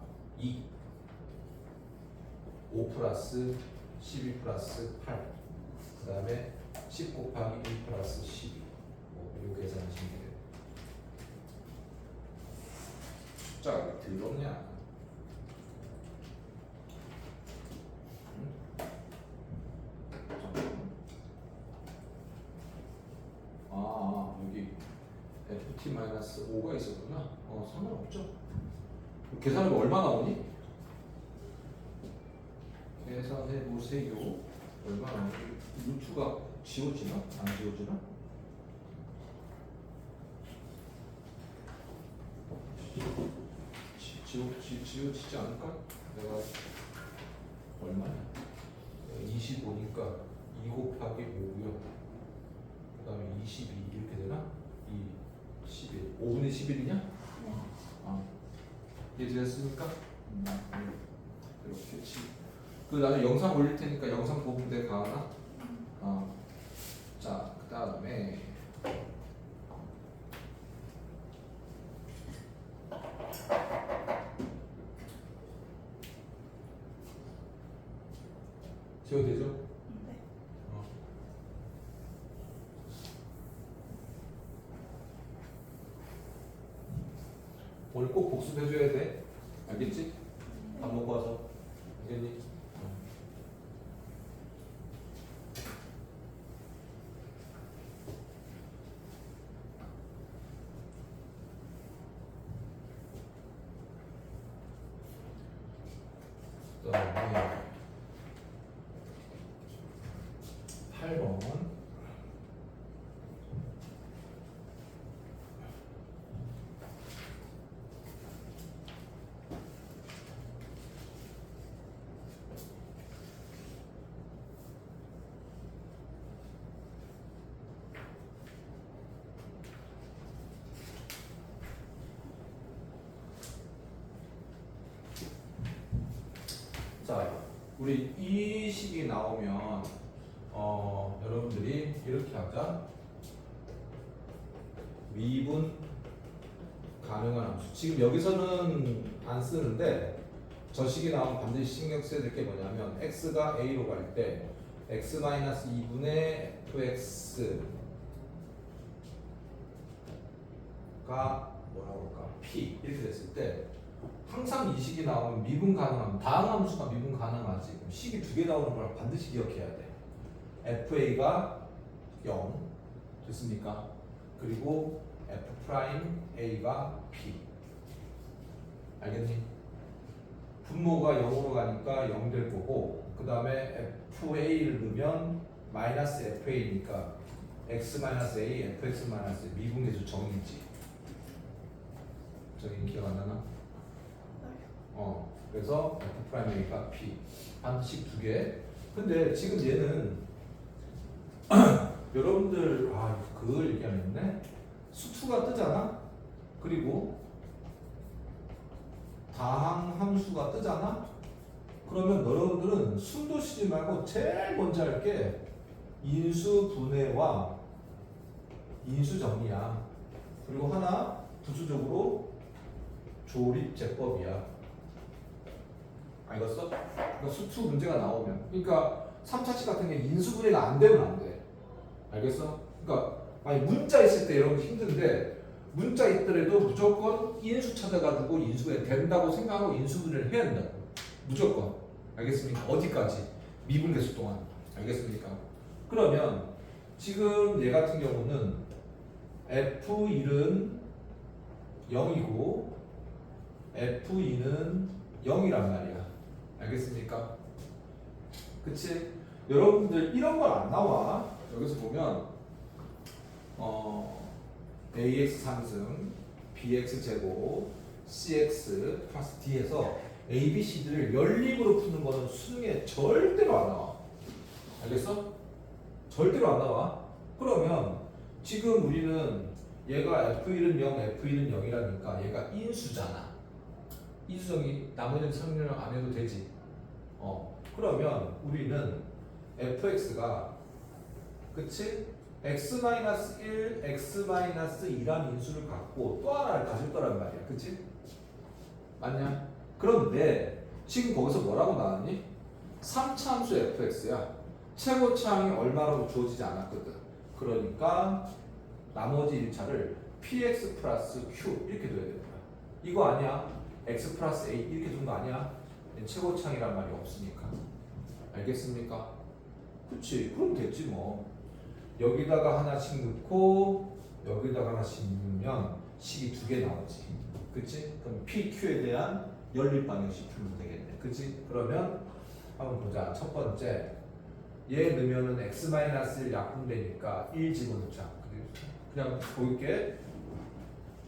5 플러스 12 플러스 8 그 다음에 10 곱하기 1 플러스 12 요 계산하시면 돼요. 숫자가 왜 더럽냐? 여기 FT-5가 있었구나. 상관없죠. 계산하면 얼마 나오니? 계산해 보세요. 얼마 나오니? 루트가 지워지나? 안 지워지나? 지워지지 않을까? 내가 얼마야? 25니까 2 곱하기 5고요. 그 다음에 22 이렇게 되나? 11 5분의 11이냐? 네. 이해되셨습니까? 이렇게 그 다음에 영상 올릴 테니까 영상 보면 돼. 가은아? 자, 그 다음에 지워도 되죠? 네. 오늘 꼭 복습해줘야 돼. 알겠지? 밥 먹고 와서. 알겠니? 그 다음에 8번 자, 우리 이 식이 나오면 여러분들이 이렇게 하자. 미분 가능한 함수. 지금 여기서는 안 쓰는데 저 식이 나오면 반드시 신경 써야 될 게 뭐냐면 x가 a로 갈 때 x-2분의 fx가 뭐라고 할까? p 이렇게 됐을 때 항상 이 식이 나오면 미분 가능함, 다음 함수가 미분 가능하지. 그럼 식이 두 개 나오는 걸 반드시 기억해야 돼. FA가 0 됐습니까? 그리고 F'A가 P 알겠니? 분모가 0으로 가니까 0 될 거고 그 다음에 FA를 넣으면 마이너스 FA니까 X-A, FX-A 미분계수 정이지. 저기 기억 안 나나? 그래서 F'A가 P 반드시 두 개. 근데 지금 얘는 여러분들 그걸 얘기 안 했네. 수투가 뜨잖아. 그리고 다항 함수가 뜨잖아. 그러면 여러분들은 순도 쓰지 말고 제일 먼저 할 게 인수 분해와 인수 정리야. 그리고 하나 부수적으로 조립 제법이야. 알겠어? 그러니까 수투 문제가 나오면, 그러니까 3차식 같은 게 인수 분해가 안 되면 안 돼. 알겠어? 그러니까 아니 문자 있을 때 여러분 힘든데, 문자 있더라도 무조건 인수 찾아가지고 인수분해 된다고 생각하고 인수분해를 해야 된다고. 무조건. 알겠습니까? 어디까지? 미분계수 동안. 알겠습니까? 그러면 지금 얘 같은 경우는 F1은 0이고 F2는 0이란 말이야. 알겠습니까? 그치? 여러분들 이런 걸 안 나와. 여기서 보면 AX 상승, BX 제곱, CX 플러스 D에서 A, B, C들을 연립으로 푸는 거는 수능에 절대로 안 나와. 알겠어? 절대로 안 나와. 그러면 지금 우리는 얘가 F1은 0, F1은 0이라니까 얘가 인수잖아. 인수정이 나머지는 설명을 안 해도 되지. 그러면 우리는 fx가 그치? x-1, x-2란 인수를 갖고 또 하나를 가질 거란 말이야. 그치? 맞냐? 그런데 지금 거기서 뭐라고 나왔니? 3차 함수 fx야. 최고차항이 얼마라고 주어지지 않았거든. 그러니까 나머지 1차를 px 플러스 q 이렇게 둬야 되는 거야. 이거 아니야? x 플러스 a 이렇게 둔 거 아니야? 최고차항이란 말이 없으니까. 알겠습니까? 그치? 그럼 됐지 뭐. 여기다가 하나씩 넣고 여기다가 하나씩 넣으면 식이 2개 나오지. 그치? 그럼 PQ에 대한 연립 방정식 풀면 되겠네. 그치? 그러면 한번 보자. 첫 번째 얘 넣으면은 x-1 약분되니까 1 집어넣자. 그냥 보일게.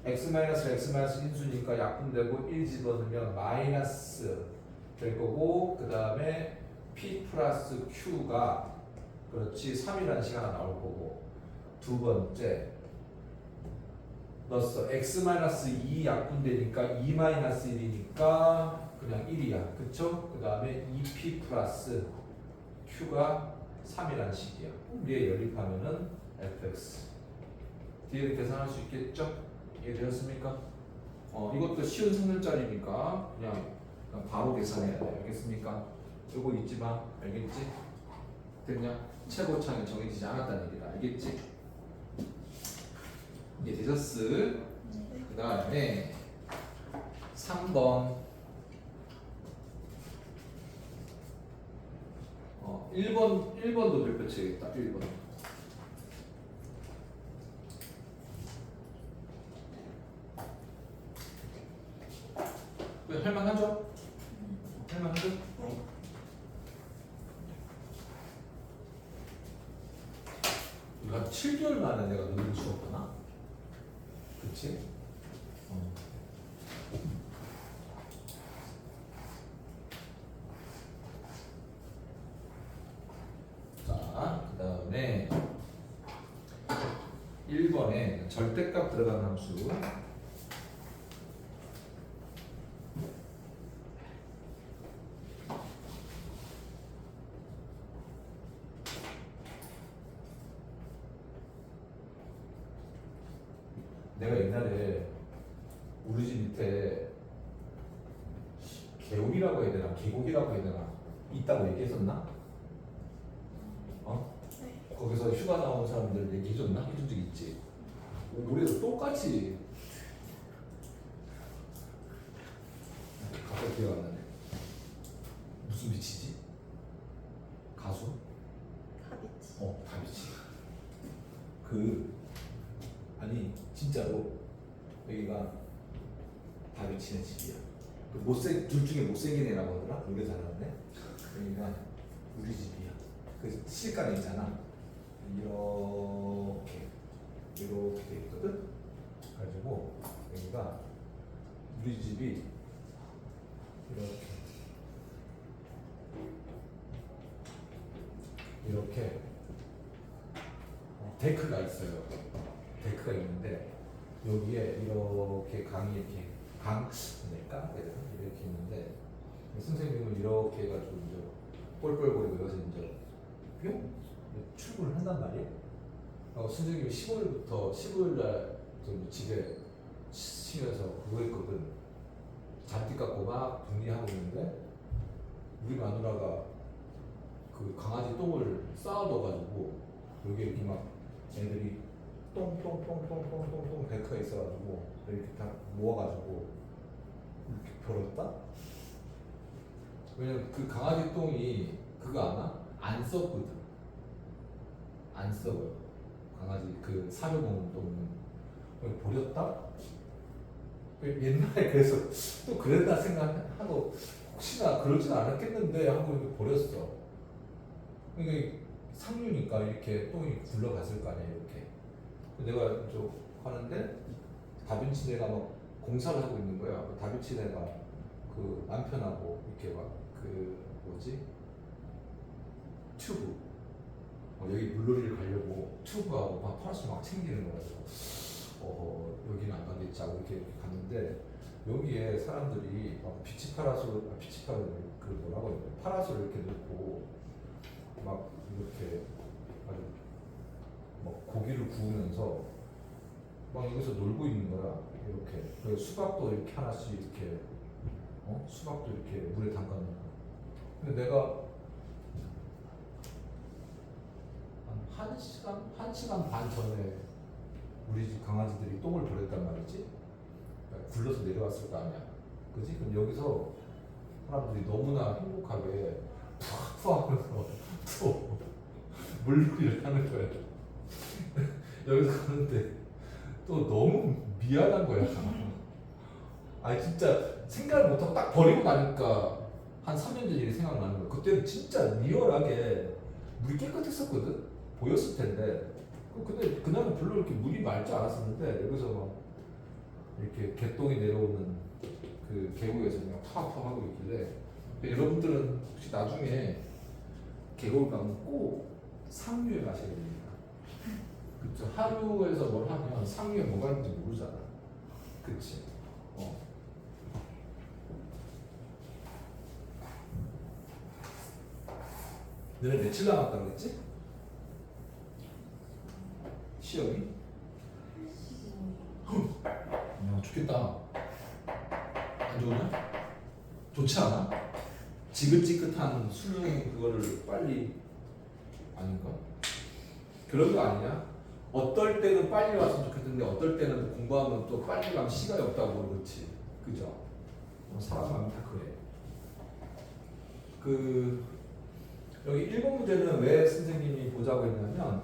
x-x 인수니까 약분되고 1 집어넣으면 마이너스 될 거고, 그 다음에 p 플러스 q가 그렇지 3이라는 시간이 나올 거고, 두 번째 넣었어. x-2 약분되니까 2-1이니까 그냥 1이야. 그쵸? 그 다음에 2p 플러스 q가 3이라는 식이야. 위에 연립하면은 fx. 뒤에 계산할 수 있겠죠? 이해되셨습니까? 이것도 쉬운 성질짜리니까 그냥 바로 계산해야 돼. 알겠습니까? 요거 잊지 마. 알겠지? 됐냐? 최고차항이 정해지지 않았다는 얘기다. 알겠지? 이해되셨어? 그 다음에 3번 1번도 별표 치겠다. 1번. 왜 할만하죠? 할만하죠? 이거 한 7개월 만에 내가 논문 치웠구나. 그치? 자, 그 다음에 1번에 절대값 들어가는 함수. 내가 옛날에 우리 집 밑에 개울이라고 해야 되나 계곡이라고 해야 되나 있다고 얘기했었나? 네. 거기서 휴가 나온 사람들 얘기해줬나? 해준 적 있지. 우리도 똑같이. 갑자기 기억 안 나네. 무슨 빛이지? 가수? 다비치. 다비치. 아니 진짜로 여기가 다비치네 집이야. 둘 중에 못생긴 애라고 하더라. 노래 잘하네. 여기가 우리 집이야. 그 시집가는 있잖아. 이렇게 돼 있거든. 그래가지고 여기가 우리 집이 이렇게 이렇게 데크가 있어요. 데크가 있는데 여기에 이렇게 강이 이렇게 강일까? 이렇게 있는데 선생님은 이렇게 해가지고 이제 꼴꼴거리고 여기서 이제 뿅 출근을 한단 말이에요. 선생님이 15일 날좀 집에 쉬면서 그거 했거든. 잔디 깎고 막 정리하고 있는데 우리 마누라가 그 강아지 똥을 쌓아둬가지고 여기 이렇게 막 애들이 똥똥똥똥똥똥똥 데크가 있어가지고 이렇게 다 모아가지고 이렇게 버렸다? 왜냐면 그 강아지 똥이 그거 아나? 안 썩거든. 안 썩어요. 강아지 그 사료 먹는 똥은 버렸다? 옛날에 그래서 또 그랬나 생각하고 혹시나 그러진 않았겠는데 하고 이렇게 버렸어. 그러니까 상류니까 이렇게 똥이 굴러갔을 거 아니야 이렇게. 내가 좀 하는데 다빈치네가 막 공사를 하고 있는 거야. 다빈치네가 그 남편하고 이렇게 막 그 뭐지 튜브 여기 물놀이를 가려고 튜브하고 막 파라솔 막 챙기는 거야. 여기는 안 가겠지 하고 이렇게 갔는데 여기에 사람들이 막 비치 파라솔 그 뭐라고 해야 돼 파라솔 이렇게 넣고 막 이렇게 아주 막 고기를 구우면서 막 여기서 놀고 있는 거야. 이렇게 그리고 수박도 이렇게 하나씩 이렇게 수박도 이렇게 물에 담가놓고. 근데 내가 한 1시간 반 전에 우리 집 강아지들이 똥을 버렸단 말이지. 굴러서 내려왔을 거 아니야. 그지? 그럼 여기서 사람들이 너무나 행복하게 푸푸 하면서 또 물놀이를 하는 거야. 여기서 가는데 또 너무 미안한 거야. 아니 진짜 생각을 못하고 딱 버리고 나니까 한 3년 전 일이 생각나는 거야. 그때는 진짜 리얼하게 물이 깨끗했었거든. 보였을 텐데. 근데 그날은 별로 이렇게 물이 맑지 않았었는데 여기서 막 이렇게 개똥이 내려오는 그 계곡에서 그냥 팍팍 하고 있길래 여러분들은 혹시 나중에 계곡을 가면 꼭 상류에 가셔야 됩니다. 그쵸? 하루에서 뭘 하면 상류에 뭐가 있는지 모르잖아. 그치? 너네 며칠 남았다고 그랬지? 시험이? 야 좋겠다. 안 좋으냐? 좋지 않아? 지긋지긋한 수능 그거를 빨리 아닌가? 그런 거 아니냐? 어떨 때는 빨리 왔으면 좋겠는데 어떨 때는 공부하면 또 빨리 가면 시간이 없다고 그렇지. 그죠? 사람 마음이 다 그래. 여기 1번 문제는 왜 선생님이 보자고 했냐면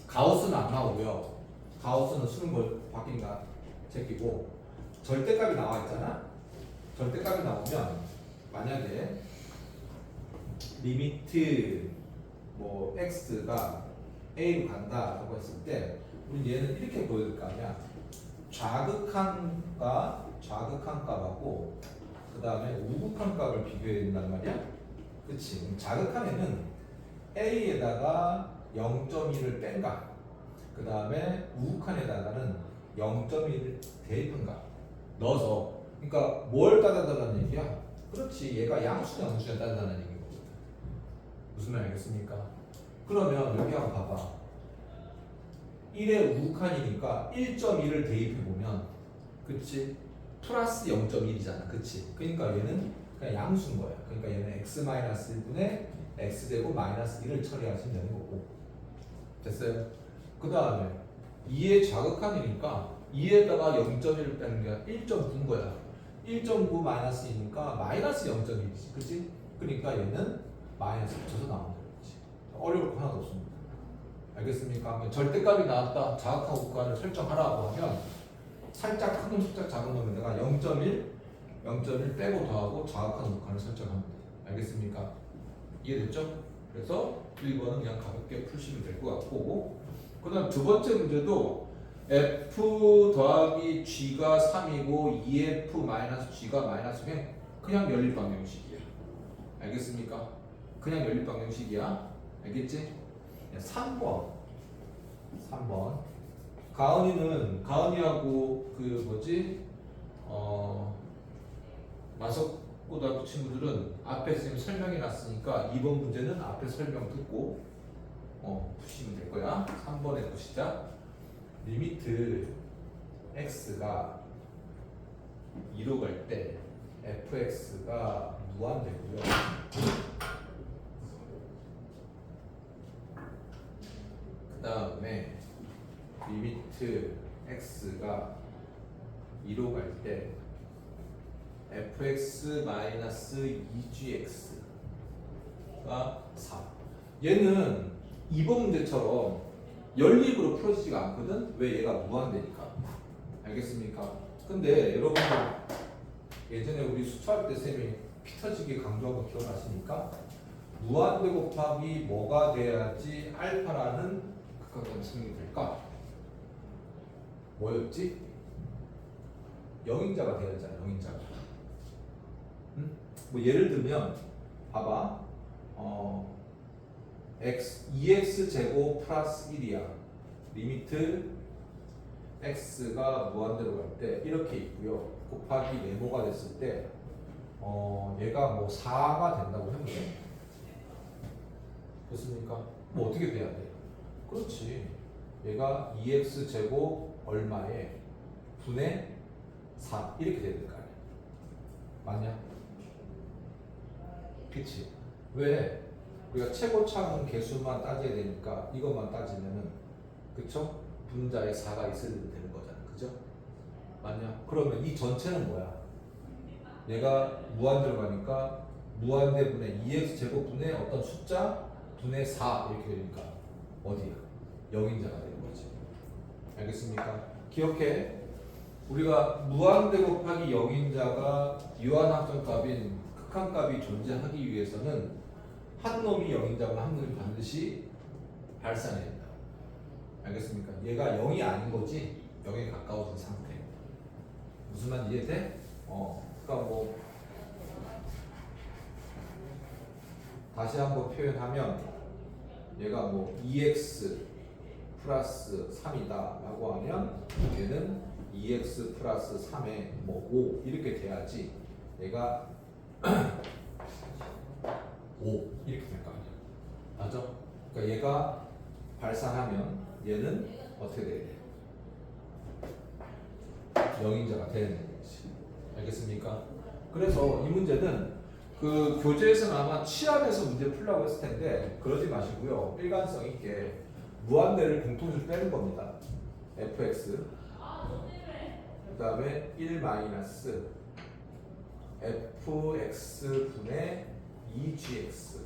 가우스는 안 나오고요. 가우스는 수능 바뀐가 제끼고 절대값이 나와 있잖아. 절대값이 나오면 만약에 리미트 뭐 x가 a로 간다라고 했을 때 우리 얘는 이렇게 보여줄 거 아니야. 좌극한 값하고 그 다음에 우극한 값을 비교해야 된단 말이야. 그치? 자극한에는 a에다가 0.1을 뺀 값, 그 다음에 우극한에다가는 0.1을 대입한 값 넣어서, 그러니까 뭘 따져달라는 얘기야? 그렇지, 얘가 양수냐 음수냐 따져달라는 얘기인 거거든. 무슨 말 알겠습니까? 그러면 여기 한번 봐봐. 1의 우극한이니까 1.1을 대입해보면, 그치? 플러스 0.1이잖아. 그치? 그러니까 얘는 그냥 양수인 거야. 그러니까 얘는 x-1분의 x제곱 마이너스 1을 처리하시면 되는 거고. 됐어요? 그 다음에 2의 좌극한이니까 2에다가 0.1을 빼는 게 1.9인 거야. 1.9 마이너스 2니까 마이너스 0.1이지. 그치? 그러니까 얘는 마이너스 붙여서 나오는 거지. 어려울 거 하나도 없습니다. 알겠습니까? 절대값이 나왔다. 좌극한 우극한을 설정하라고 하면 살짝 큰 놈, 살짝 작은 놈에 내가 0.1 빼고 더하고 좌극한 우극한을 설정하면 돼. 알겠습니까? 이해됐죠? 그래서 1번은 그냥 가볍게 푸시면 될 것 같고, 그 다음 두 번째 문제도 f 더하기 g가 3이고 2f 마이너스 g가 마이너스 그냥 연립 방정식이야. 알겠습니까? 그냥 연립 방정식이야. 알겠지? 3번. 가은이하고 그 뭐지? 마석고등학교 친구들은 앞에 선생님 설명해 놨으니까 2번 문제는 앞에 설명 듣고 푸시면 될 거야. 3번에 보시자. 리미트 x가 2로 갈 때 fx가 무한되고요. 그 다음에 리미트 x가 2로 갈 때 fx-2gx가 4. 얘는 2번 문제처럼 연립으로 풀어지지가 않거든. 왜? 얘가 무한대니까. 알겠습니까? 근데 여러분들 예전에 우리 수초할 때 쌤이 피 터지게 강조한 거 기억나십니까? 무한대 곱하기 뭐가 돼야지 알파라는 극한점이 성립이 될까? 뭐였지? 영인자가 돼야 되잖아. 영인자가. 응? 뭐 예를 들면 봐봐. x 2x 제곱 플러스 1이야. 리미트 x가 무한대로 갈 때 이렇게 있고요. 곱하기 네모가 됐을 때 얘가 뭐 4가 된다고 하면 돼. 됐습니까? 뭐 어떻게 돼야 돼? 그렇지. 얘가 2x 제곱 얼마에 분의 4 이렇게 돼야 될 거 아니야. 맞냐? 그치? 왜? 우리가 최고차는 개수만 따져야 되니까 이것만 따지면은 그쵸? 분자에 4가 있어야 되는 거잖아. 그죠? 맞냐? 그러면 이 전체는 뭐야? 얘가 무한대로 가니까 무한대분의 2x 제곱분의 어떤 숫자 분의 4 이렇게 되니까 어디야? 영인자가 되는 거지. 알겠습니까? 기억해. 우리가 무한대 곱하기 영인자가 유한함정값인 극한값이 존재하기 위해서는 한 놈이 영인자고 한 놈이 반드시 발산해야 된다. 알겠습니까? 얘가 0이 아닌 거지 0에 가까워진 상태. 무슨 말 이해돼? 그러니까 뭐 다시 한번 표현하면 얘가 뭐 2x 플러스 3이다 라고 하면 얘는 2x 플러스 3에 뭐 5 이렇게 돼야지 얘가 5 이렇게 될 거 아니야. 맞아? 그러니까 얘가 발산하면 얘는 어떻게 돼야 돼? 영인자가 되는 거지. 알겠습니까? 그래서 이 문제는 그 교재에서는 아마 치안에서 문제 풀라고 했을 텐데 그러지 마시고요. 일관성 있게 무한대를 공통주로 빼는 겁니다. fx 그 다음에 1 마이너스 fx 분의 2gx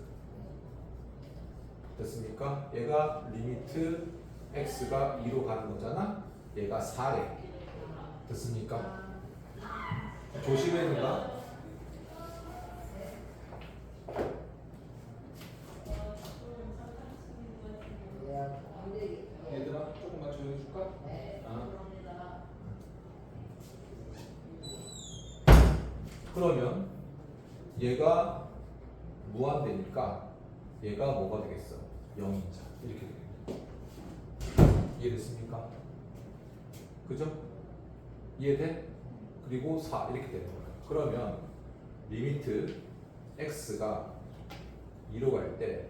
됐습니까? 얘가 리미트 x가 2로 가는 거잖아. 얘가 4래. 됐습니까? 조심해야 된다. 얘들아 조금만 조용히 해줄까? 그러면 얘가 무한대니까 얘가 뭐가 되겠어? 0인자 이렇게 되겠네. 이해됐습니까? 그죠? 이해돼? 그리고 4 이렇게 되는 거야. 그러면 리미트 x가 2로 갈 때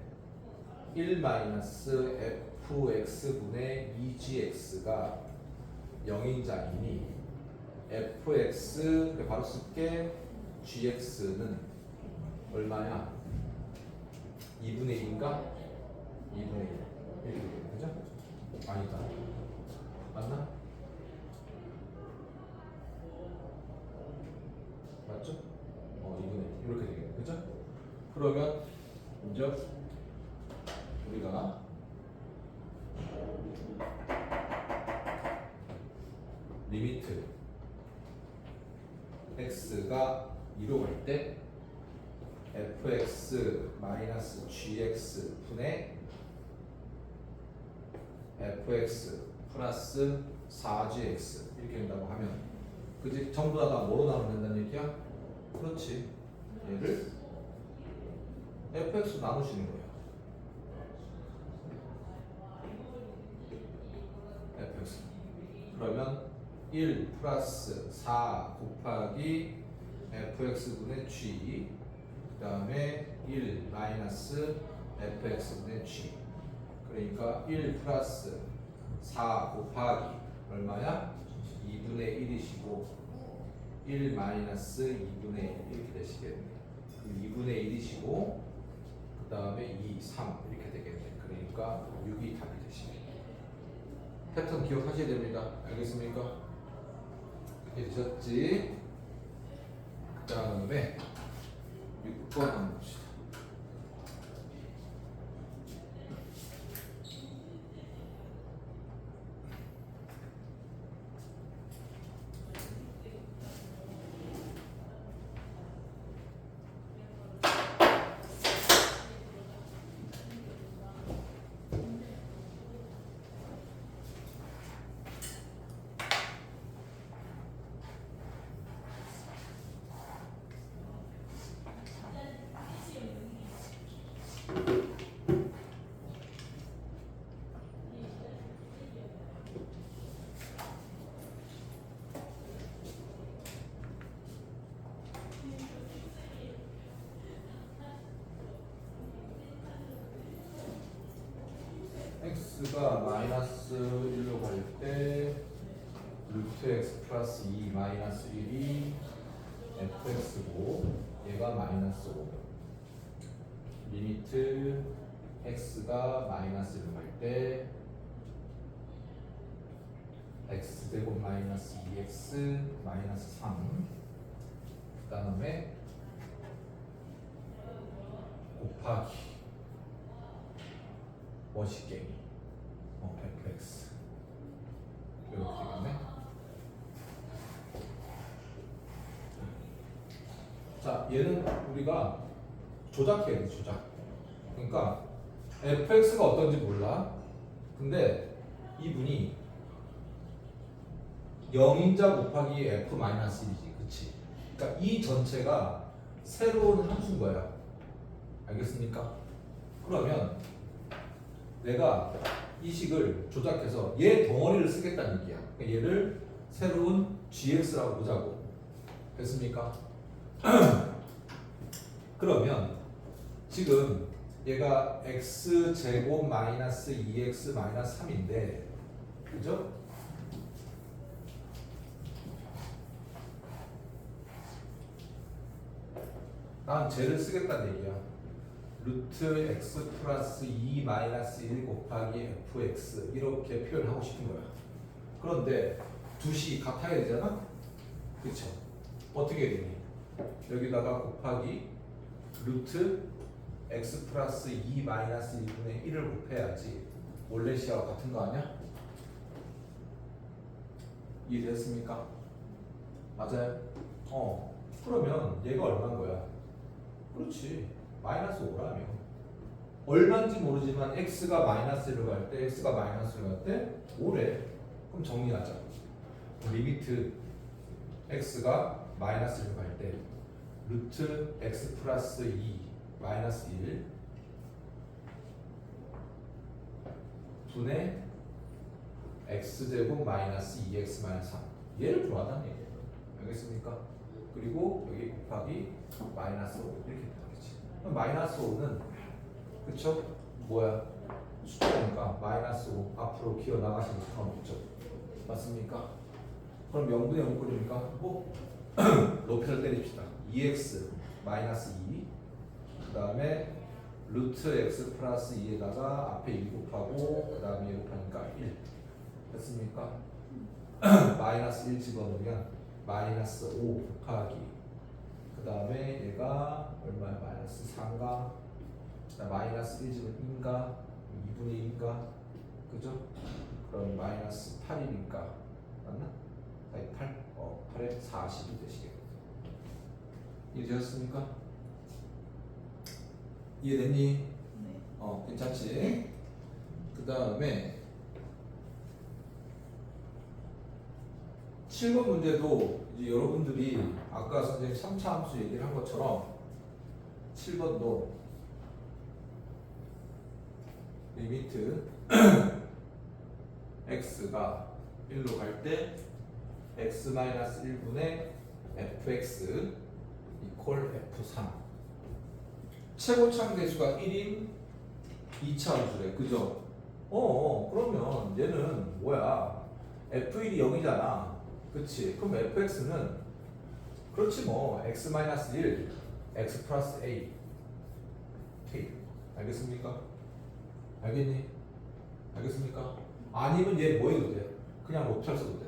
1 마이너스 fx 분의 2gx가 0인자이니 fx 바로 쓸게 gx는 얼마야? 2분의 1인가? 2분의 1 이렇게 되겠네. 그죠? 아니다. 맞나? 맞죠? 2분의 1 이렇게 되겠네. 그죠? 그러면 이제 우리가 리미트 x가 2로 갈 때 fx 마이너스 gx 분의 fx 플러스 4gx 이렇게 된다고 하면 그지? 전부 다 뭐로 나오면 된다는 얘기야? 그렇지. 얘를 fx 나누시는 거예요. fx. 그러면 1 플러스 4 곱하기 fx분의 g, 그 다음에 1 마이너스 fx분의 g. 그러니까 1 플러스 4 곱하기 얼마야? 2분의 1이시고 1 마이너스 2분의 1 이렇게 되시겠네요. 2분의 1이시고 그 다음에 2, 3 이렇게 되겠네요. 그러니까 6이 답이 되시겠네요. 패턴 기억하셔야 됩니다. 알겠습니까? 이렇게 되셨지? 그 다음에 6번 한번 봅시다. x가 마이너스 1로 갈 때 루트 x 플러스 2 마이너스 1이 fx고 얘가 마이너스 5. 리미트 x가 마이너스 1로 갈 때 x제곱 마이너스 2x 마이너스 3. 그 다음에 곱하기 멋있게 fx 이렇게 되겠네. 자, 얘는 우리가 조작해야 돼, 조작. 그러니까 fx가 어떤지 몰라. 근데 이분이 0인자 곱하기 f-1이지, 그치? 그러니까 이 전체가 새로운 함수인 거야. 알겠습니까? 그러면 내가 이 식을 조작해서 얘 덩어리를 쓰겠다는 얘기야. 그러니까 얘를 새로운 gx라고 보자고. 됐습니까? 그러면 지금 얘가 x제곱 마이너스 2x 마이너스 3인데, 그죠? 난 쟤를 쓰겠다는 얘기야. 루트 x 플러스 2 마이너스 1 곱하기 fx 이렇게 표현하고 싶은 거야. 그런데 두시 같아야 되잖아? 그쵸? 어떻게 되니? 여기다가 곱하기 루트 x 플러스 2 마이너스 1분의 1을 곱해야지 원래 시하고 같은 거 아니야? 이해됐습니까? 맞아요? 그러면 얘가 얼마인 거야? 그렇지, 마이너스 5라며. 얼마인지 모르지만 x가 마이너스 1로 갈 때, x가 마이너스 1로 갈 때 5래. 그럼 정리하자. 리미트 x가 마이너스 1로 갈 때 루트 x 플러스 2 마이너스 1 분의 x제곱 마이너스 2x 마이너스 3 얘를 구하다는 얘기예요. 알겠습니까? 그리고 여기 곱하기 마이너스 5 이렇게 되겠지. 그럼 마이너스 5는 그쵸? 뭐야? 숫자니까 마이너스 5 앞으로 기어 나가시면 상관없죠. 맞습니까? 그럼 0분의 0 꼴이니까 뭐 높이를 때립시다. 2x 마이너스 2 그 다음에 루트 x 플러스 2에다가 앞에 1 곱하고 그 다음에 1 곱하니까 1 됐습니까? 마이너스 1 집어넣으면 마이너스 5 곱하기 그 다음에 얘가 얼마야? 마이너스 3가 마이너스 1 집은 2인가 2분의 2인가 그죠? 그럼 마이너스 8이니까 맞나? 8? 8에 40이 되시겠네요. 이해되셨습니까? 이해됐니? 네. 괜찮지? 그 다음에 7번 문제도 이제 여러분들이 아까 선생님 3차 함수 얘기를 한 것처럼 7번도 리미트 x가 1로 갈 때 x-1분의 fx 이퀄 f3 최고차항 대수가 1인 2차 함수래 그죠? 그러면 얘는 뭐야 f1이 0이잖아 그치? 그럼 fx는 그렇지 뭐 x-1 x 플러스 a k 알겠습니까? 알겠니? 알겠습니까? 아니면 얘 뭐 해도 돼? 그냥 롭탈 써도 돼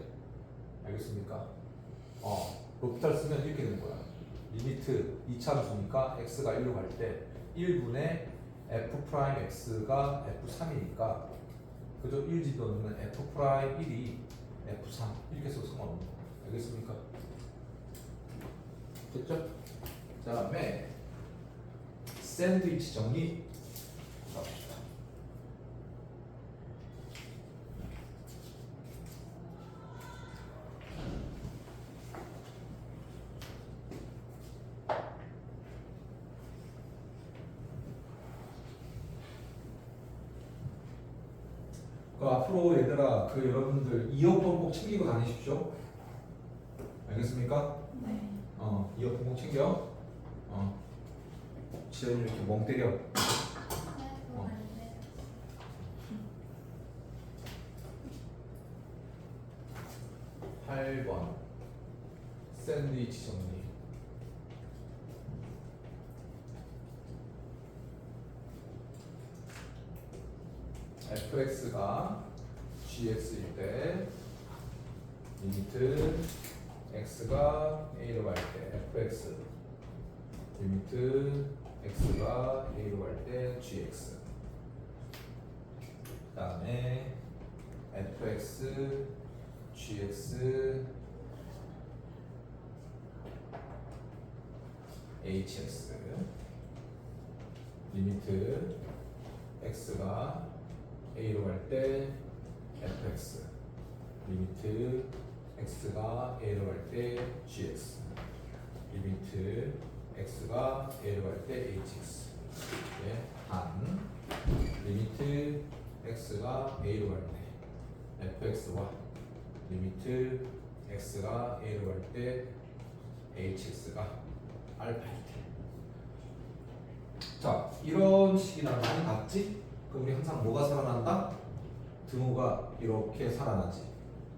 알겠습니까? 롭탈 쓰면 이렇게 되는 거야 리미트 2차 함수니까 x가 1로 갈 때 1분의 f 프라임 x가 f3이니까 그죠? 1 집어넣으면 f 프라임 1이 f3 이렇게 써도 상관없는 거 알겠습니까? 됐죠? 그 다음에 샌드위치 정리 갑시다. 앞으로 얘들아 여러분들 이어폰 꼭 챙기고 다니십시오. 알겠습니까? 네. 이어폰 꼭 챙겨. 지연이 이렇게 멍 때려. 8번 샌드위치 정리. fx가 gx일 때 리미트 x가 a로 갈 때 fx 리미트 x가 a로 갈 때 gx 그 다음에 fx gx hx 리미트 x가 a로 갈 때 fx 리미트 x가 a로 갈 때 gx 리미트 x가 a로 갈 때 hx 단 리미트 x가 a로 갈 때 fx와 리미트 x가 a로 갈 때 hx가 알파일 때 자 이런 식이 나오면 맞지? 그럼 우리 항상 뭐가 살아난다? 등호가 이렇게 살아나지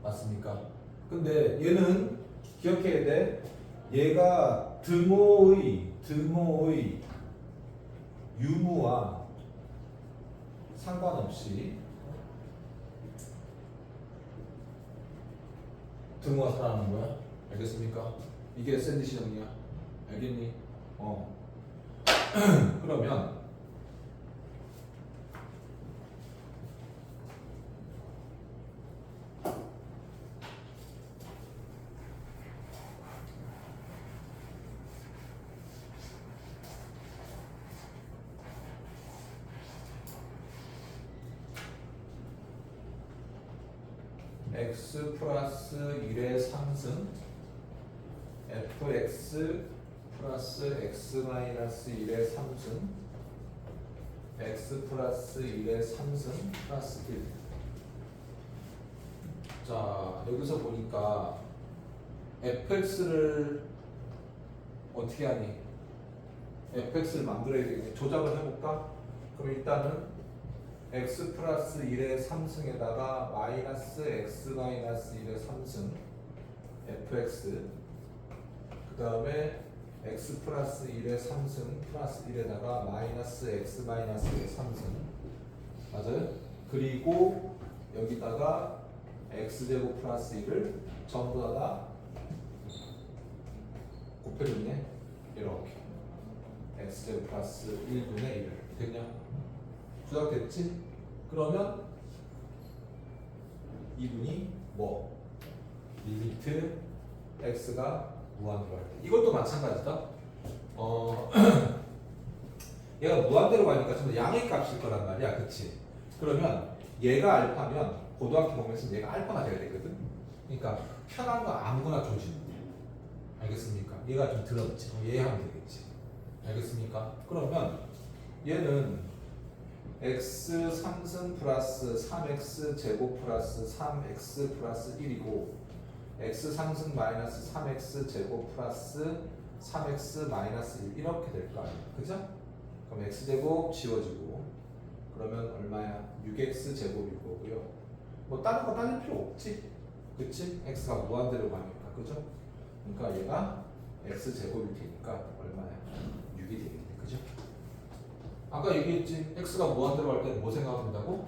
맞습니까? 근데 얘는 기억해야 돼 얘가 등호의 유무와 상관없이 등호가 살아나는 거야 알겠습니까? 이게 샌드위치 정리야 알겠니? 그러면 x 플러스 1의 3승 fx 플러스 x 마이너스 1의 3승 x 플러스 1의 3승 플러스 1 자 여기서 보니까 fx를 어떻게 하니? fx를 만들어야 되겠네 조작을 해볼까? 그럼 일단은 x 플러스 1의 3승에다가 마이너스 x 마이너스 1의 3승 fx 그 다음에 x 플러스 1의 3승 플러스 1에다가 마이너스 x 마이너스 1의 3승 맞아요? 그리고 여기다가 x제곱 플러스 1을 전부 다 곱해줬네 이렇게 x제곱 플러스 1분의 1을 됐냐? 조작됐지? 그러면 이분이 뭐? 리미트 x가 무한대로 할 때 이것도 마찬가지다 얘가 무한대로 가니까 전부 양의 값일 거란 말이야 그치? 그러면 얘가 알파면 고등학교 보면서 얘가 알파가 돼야 되거든 그러니까 편한 거 아무거나 줘주면 돼 알겠습니까? 얘가 좀 들었지 얘 하면 되겠지 알겠습니까? 그러면 얘는 x 3승 플러스 3x 제곱 플러스 3x 플러스 1이고 x 3승 마이너스 3x 제곱 플러스 3x 마이너스 1 이렇게 될 거 아니야. 그죠? 그럼 x 제곱 지워지고 그러면 얼마야? 6x 제곱일 거고요. 뭐 다른 거 따질 필요 없지. 그치? x가 무한대로 가니까. 그죠? 그러니까 얘가 x 제곱일 테니까 얼마야? 6이 되겠네. 그죠? 아까 얘기했지. x가 무한대로 갈 때는 뭐 생각하면 된다고?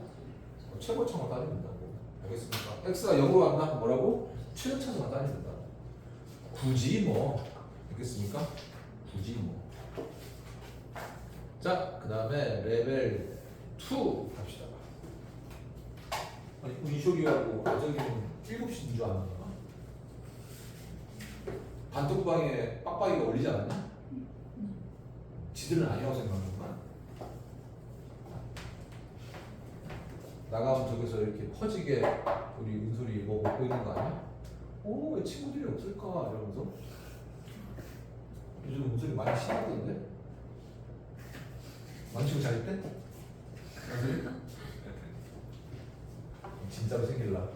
최고차만 따지면 된다고. 알겠습니까? x가 0으로 간다? 뭐라고? 최저차만 따지면 된다고. 굳이 뭐. 알겠습니까? 굳이 뭐. 자, 그 다음에 레벨 2 갑시다. 아니, 은쇼기하고 아저기는 7시인 줄 아는 거야. 단톡방에 빡빡이가 올리지 않았냐? 지들은 아니라고 생각하는 거야. 나가면 저기서 이렇게 퍼지게 우리 은솔이 뭐 먹고 있는 거 아니야? 오, 왜 친구들이 없을까? 이러면서. 요즘 은솔이 많이 심하던데? 만지고 잘 때? 진짜로 생길라.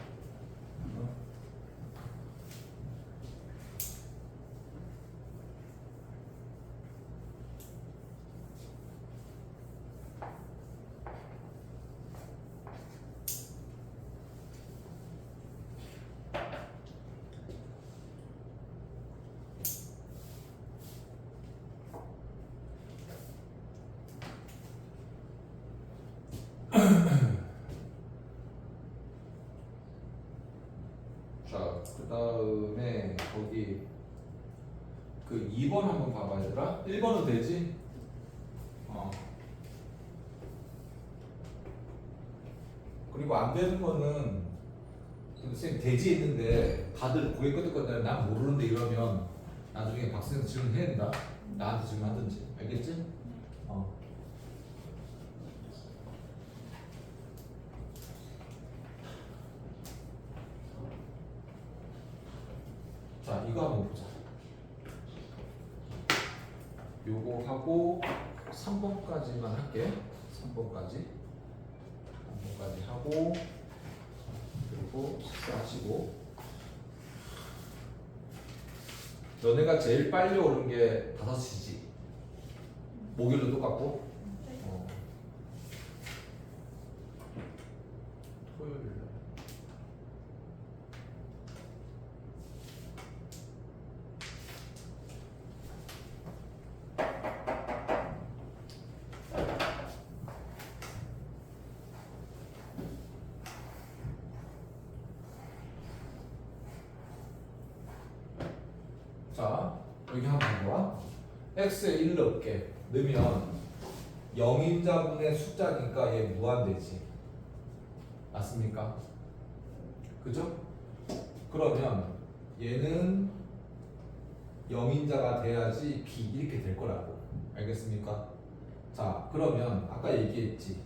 자, 그 다음에 거기 그 2번 한번 봐봐 얘들아. 1번은 되지? 그리고 안 되는 거는 선생님 대지에 있는데 다들 고개 끄덕끄덕 난 모르는데 이러면 나중에 박선생 질문해야 된다. 나한테 질문하든지. 알겠지? 자, 이거 한번 보자. 요거 하고 3번까지만 할게. 3번까지 하고 그리고 식사하시고. 너네가 제일 빨리 오는 게 5시지. 목요일도 똑같고. 토요일 날. 자, 여기 한번 봐봐. x에 1 넣을게. 넣으면 0인자분의 숫자니까 얘 무한대지. 맞습니까? 그죠? 그러면 얘는 0인자가 돼야지 b 이렇게 될 거라고. 알겠습니까? 자, 그러면 아까 얘기했지.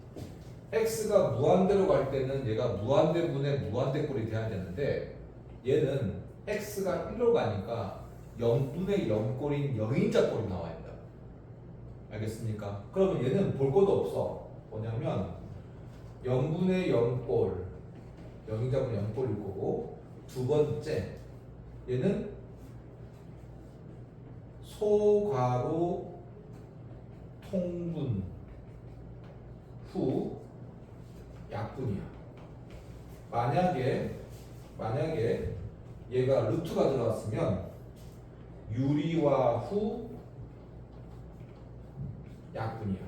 x가 무한대로 갈 때는 얘가 무한대분의 무한대꼴이 돼야 되는데 얘는 x가 1로 가니까 0분의 0꼴인 0인자 꼴이 나와야 된다. 알겠습니까? 그러면 얘는 볼 것도 없어. 뭐냐면 0분의 0꼴 0인자분 0꼴일 거고, 두 번째 얘는 소괄호 통분 후 약분이야. 만약에 얘가 루트가 들어왔으면 유리화 후 약분이야.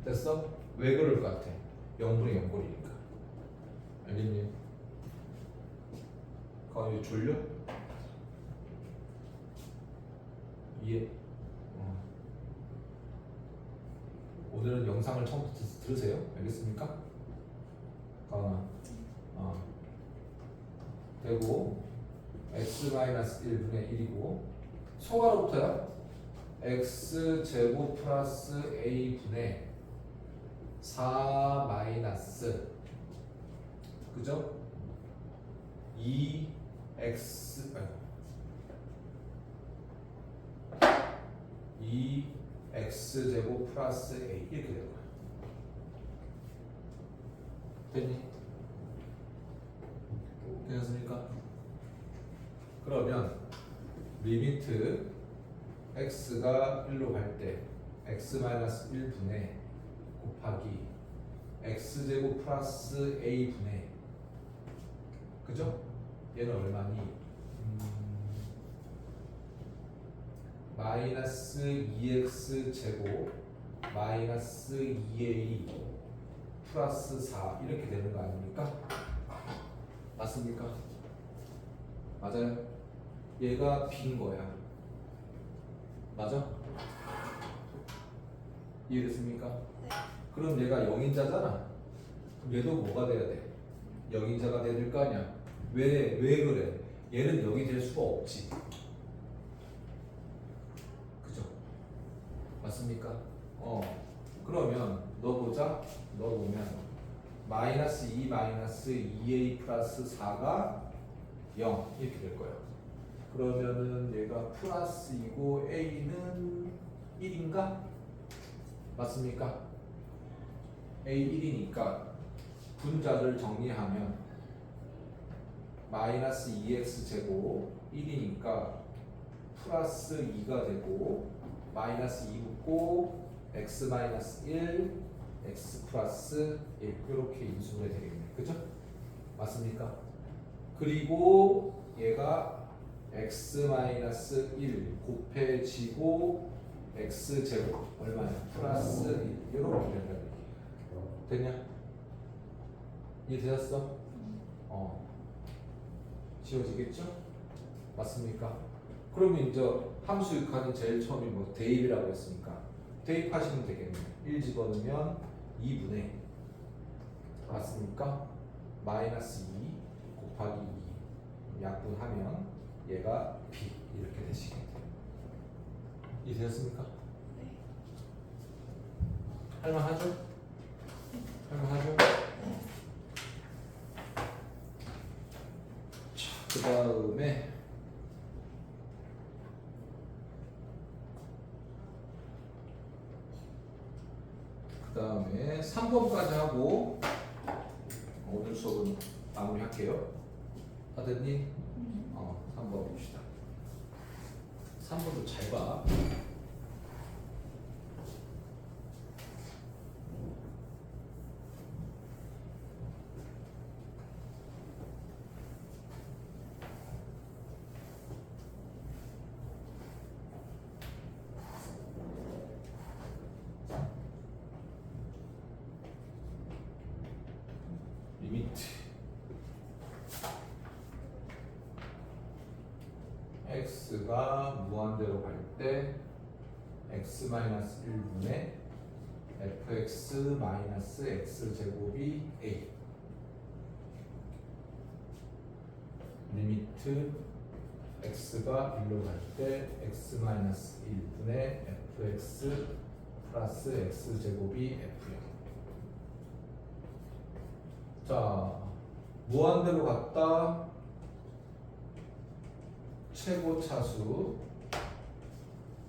됐어? 왜 그럴 것 같아? 0분의 0꼴이니까. 알겠니? 왜 졸려? 이해? 오늘은 영상을 처음부터 들으세요. 알겠습니까? 가은아. 되고 x-1분의 1이고 소괄호부터야. x 제곱 플러스 a분의 4 마이너스 그죠? 2x 2 x제곱 플러스 a 이렇게 되는 거야. 됐니? 되셨습니까? 그러면 리미트 x가 1로 갈 때 x-1분의 곱하기 x제곱 플러스 a분의, 그죠? 얘는 얼마니? 마이너스 2x 제곱 마이너스 2a 플러스 4 이렇게 되는 거 아닙니까? 맞습니까? 맞아요? 얘가 b인 거야. 맞아? 이해됐습니까? 네. 그럼 얘가 0인자잖아. 그럼 얘도 뭐가 돼야 돼? 0인자가 돼야 될 거 아니야? 왜 그래? 얘는 0이 될 수가 없지. 그죠? 맞습니까? 그러면 넣어보자. 넣어보면 마이너스 2 마이너스 2a 플러스 4가 0 이렇게 될 거야. 그러면은 얘가 플러스이고 a는 1인가? 맞습니까? a 1이니까 분자를 정리하면 마이너스 2x 제곱 1이니까 플러스 2가 되고 마이너스 2 붙고 x 마이너스 1 x 플러스 1 이렇게 인수가 되겠네. 그죠? 맞습니까? 그리고 얘가 x 마이너스 1 곱해지고 x 제곱 얼마냐? 플러스 1 이렇게 된다. 됐냐? 이해되셨어? 지워지겠죠? 맞습니까? 그러면 이제 함수 육하는 제일 처음이 뭐 대입이라고 했으니까 대입하시면 되겠네요. 1 집어넣으면 2분의 맞습니까? 마이너스 2 곱하기 2 약분하면 얘가 b 이렇게 되시겠네요. 이해되셨습니까? 네. 할만하죠? 할만하죠? 그 다음에 그 다음에 3번까지 하고 오늘 수업은 마무리할게요. 하더니 3번 봅시다. 3번도 잘 봐. 리미트 x가 무한대로 갈 때 x-1분의 fx-x 제곱이 a 리미트 x가 1로 갈 때 x-1분의 fx 플러스 x 제곱이 f요. 자, 무한대로 갔다 최고 차수,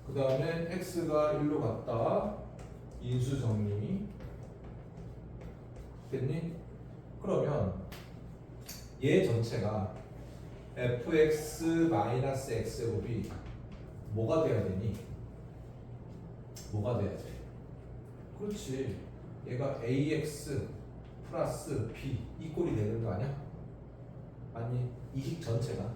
그 다음에 x가 1로 갔다 인수 정리 됐니? 그러면 얘 전체가 fx-x 제곱이 뭐가 돼야 되니? 뭐가 돼야 돼? 그렇지, 얘가 ax 플러스 b 이 꼴이 되는 거 아니야? 아니, 이식 전체가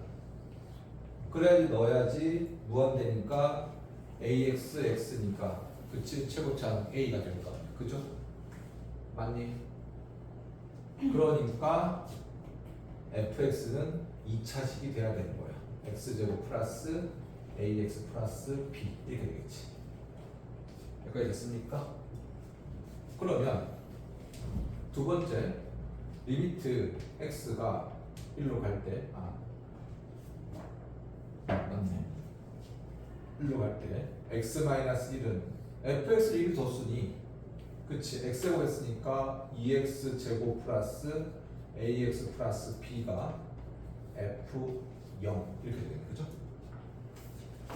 그래야지 넣어야지 무한대니까 ax x니까 그치? 최고차는 a가 될 거 아니야. 그죠? 맞니? 그러니까 fx는 2차식이 돼야 되는 거야. x제곱 플러스 ax 플러스 b 이렇게 되겠지. 여기까지 됐습니까? 그러면 두 번째, 리미트 x가 1로 갈 때, 맞네. 1로 갈 때, x-1은 fx를 1 뒀으니, 그치, x제곱 했으니까 2x 제곱 플러스 ax 플러스 b가 f0 이렇게 되는 거죠?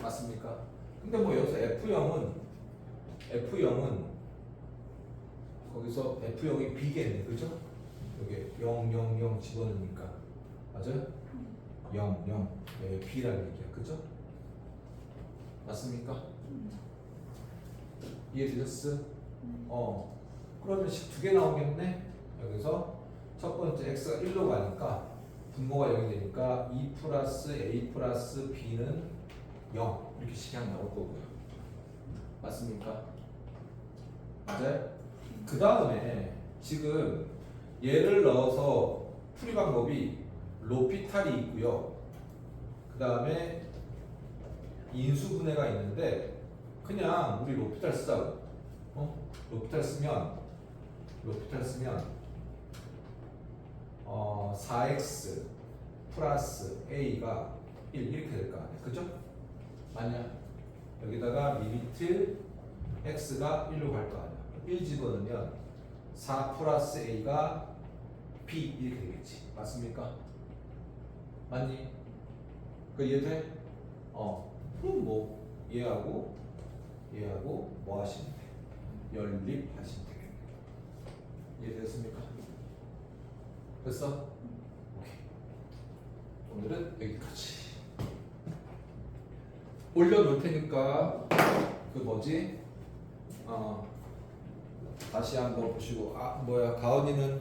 맞습니까? 근데 뭐 여기서 f0은 F0은 거기서 F0이 B겠네, 그죠? 여기 0, 0, 0 집어넣으니까 맞아요? 0, 0 B라는 얘기야, 그죠? 맞습니까? 이해되셨어? 그러면 식 두 개 나오겠네? 여기서 첫 번째 x가 1로 가니까 분모가 0이 되니까 2 플러스 a 플러스 b는 0 이렇게 식이 하나 나올 거고요. 맞습니까? 맞아요? 그 다음에 지금 얘를 넣어서 풀이 방법이 로피탈이 있고요. 그 다음에 인수분해가 있는데 그냥 우리 로피탈 쓰자고. 로피탈 쓰면 4x 플러스 a가 1 이렇게 될 거 아니야, 그죠? 아니야. 여기다가 리미트 x가 1로 갈 거 아니야. 1 집어넣으면 4 플러스 a가 b 이렇게 되겠지. 맞습니까? 맞니? 그 이해돼? 그럼 뭐 얘하고 뭐 하시면 돼? 연립하시면 되겠네. 이해됐습니까? 됐어? 오케이. 오늘은 여기까지. 올려놓을 테니까 그 뭐지? 다시 한번 보시고 가은이는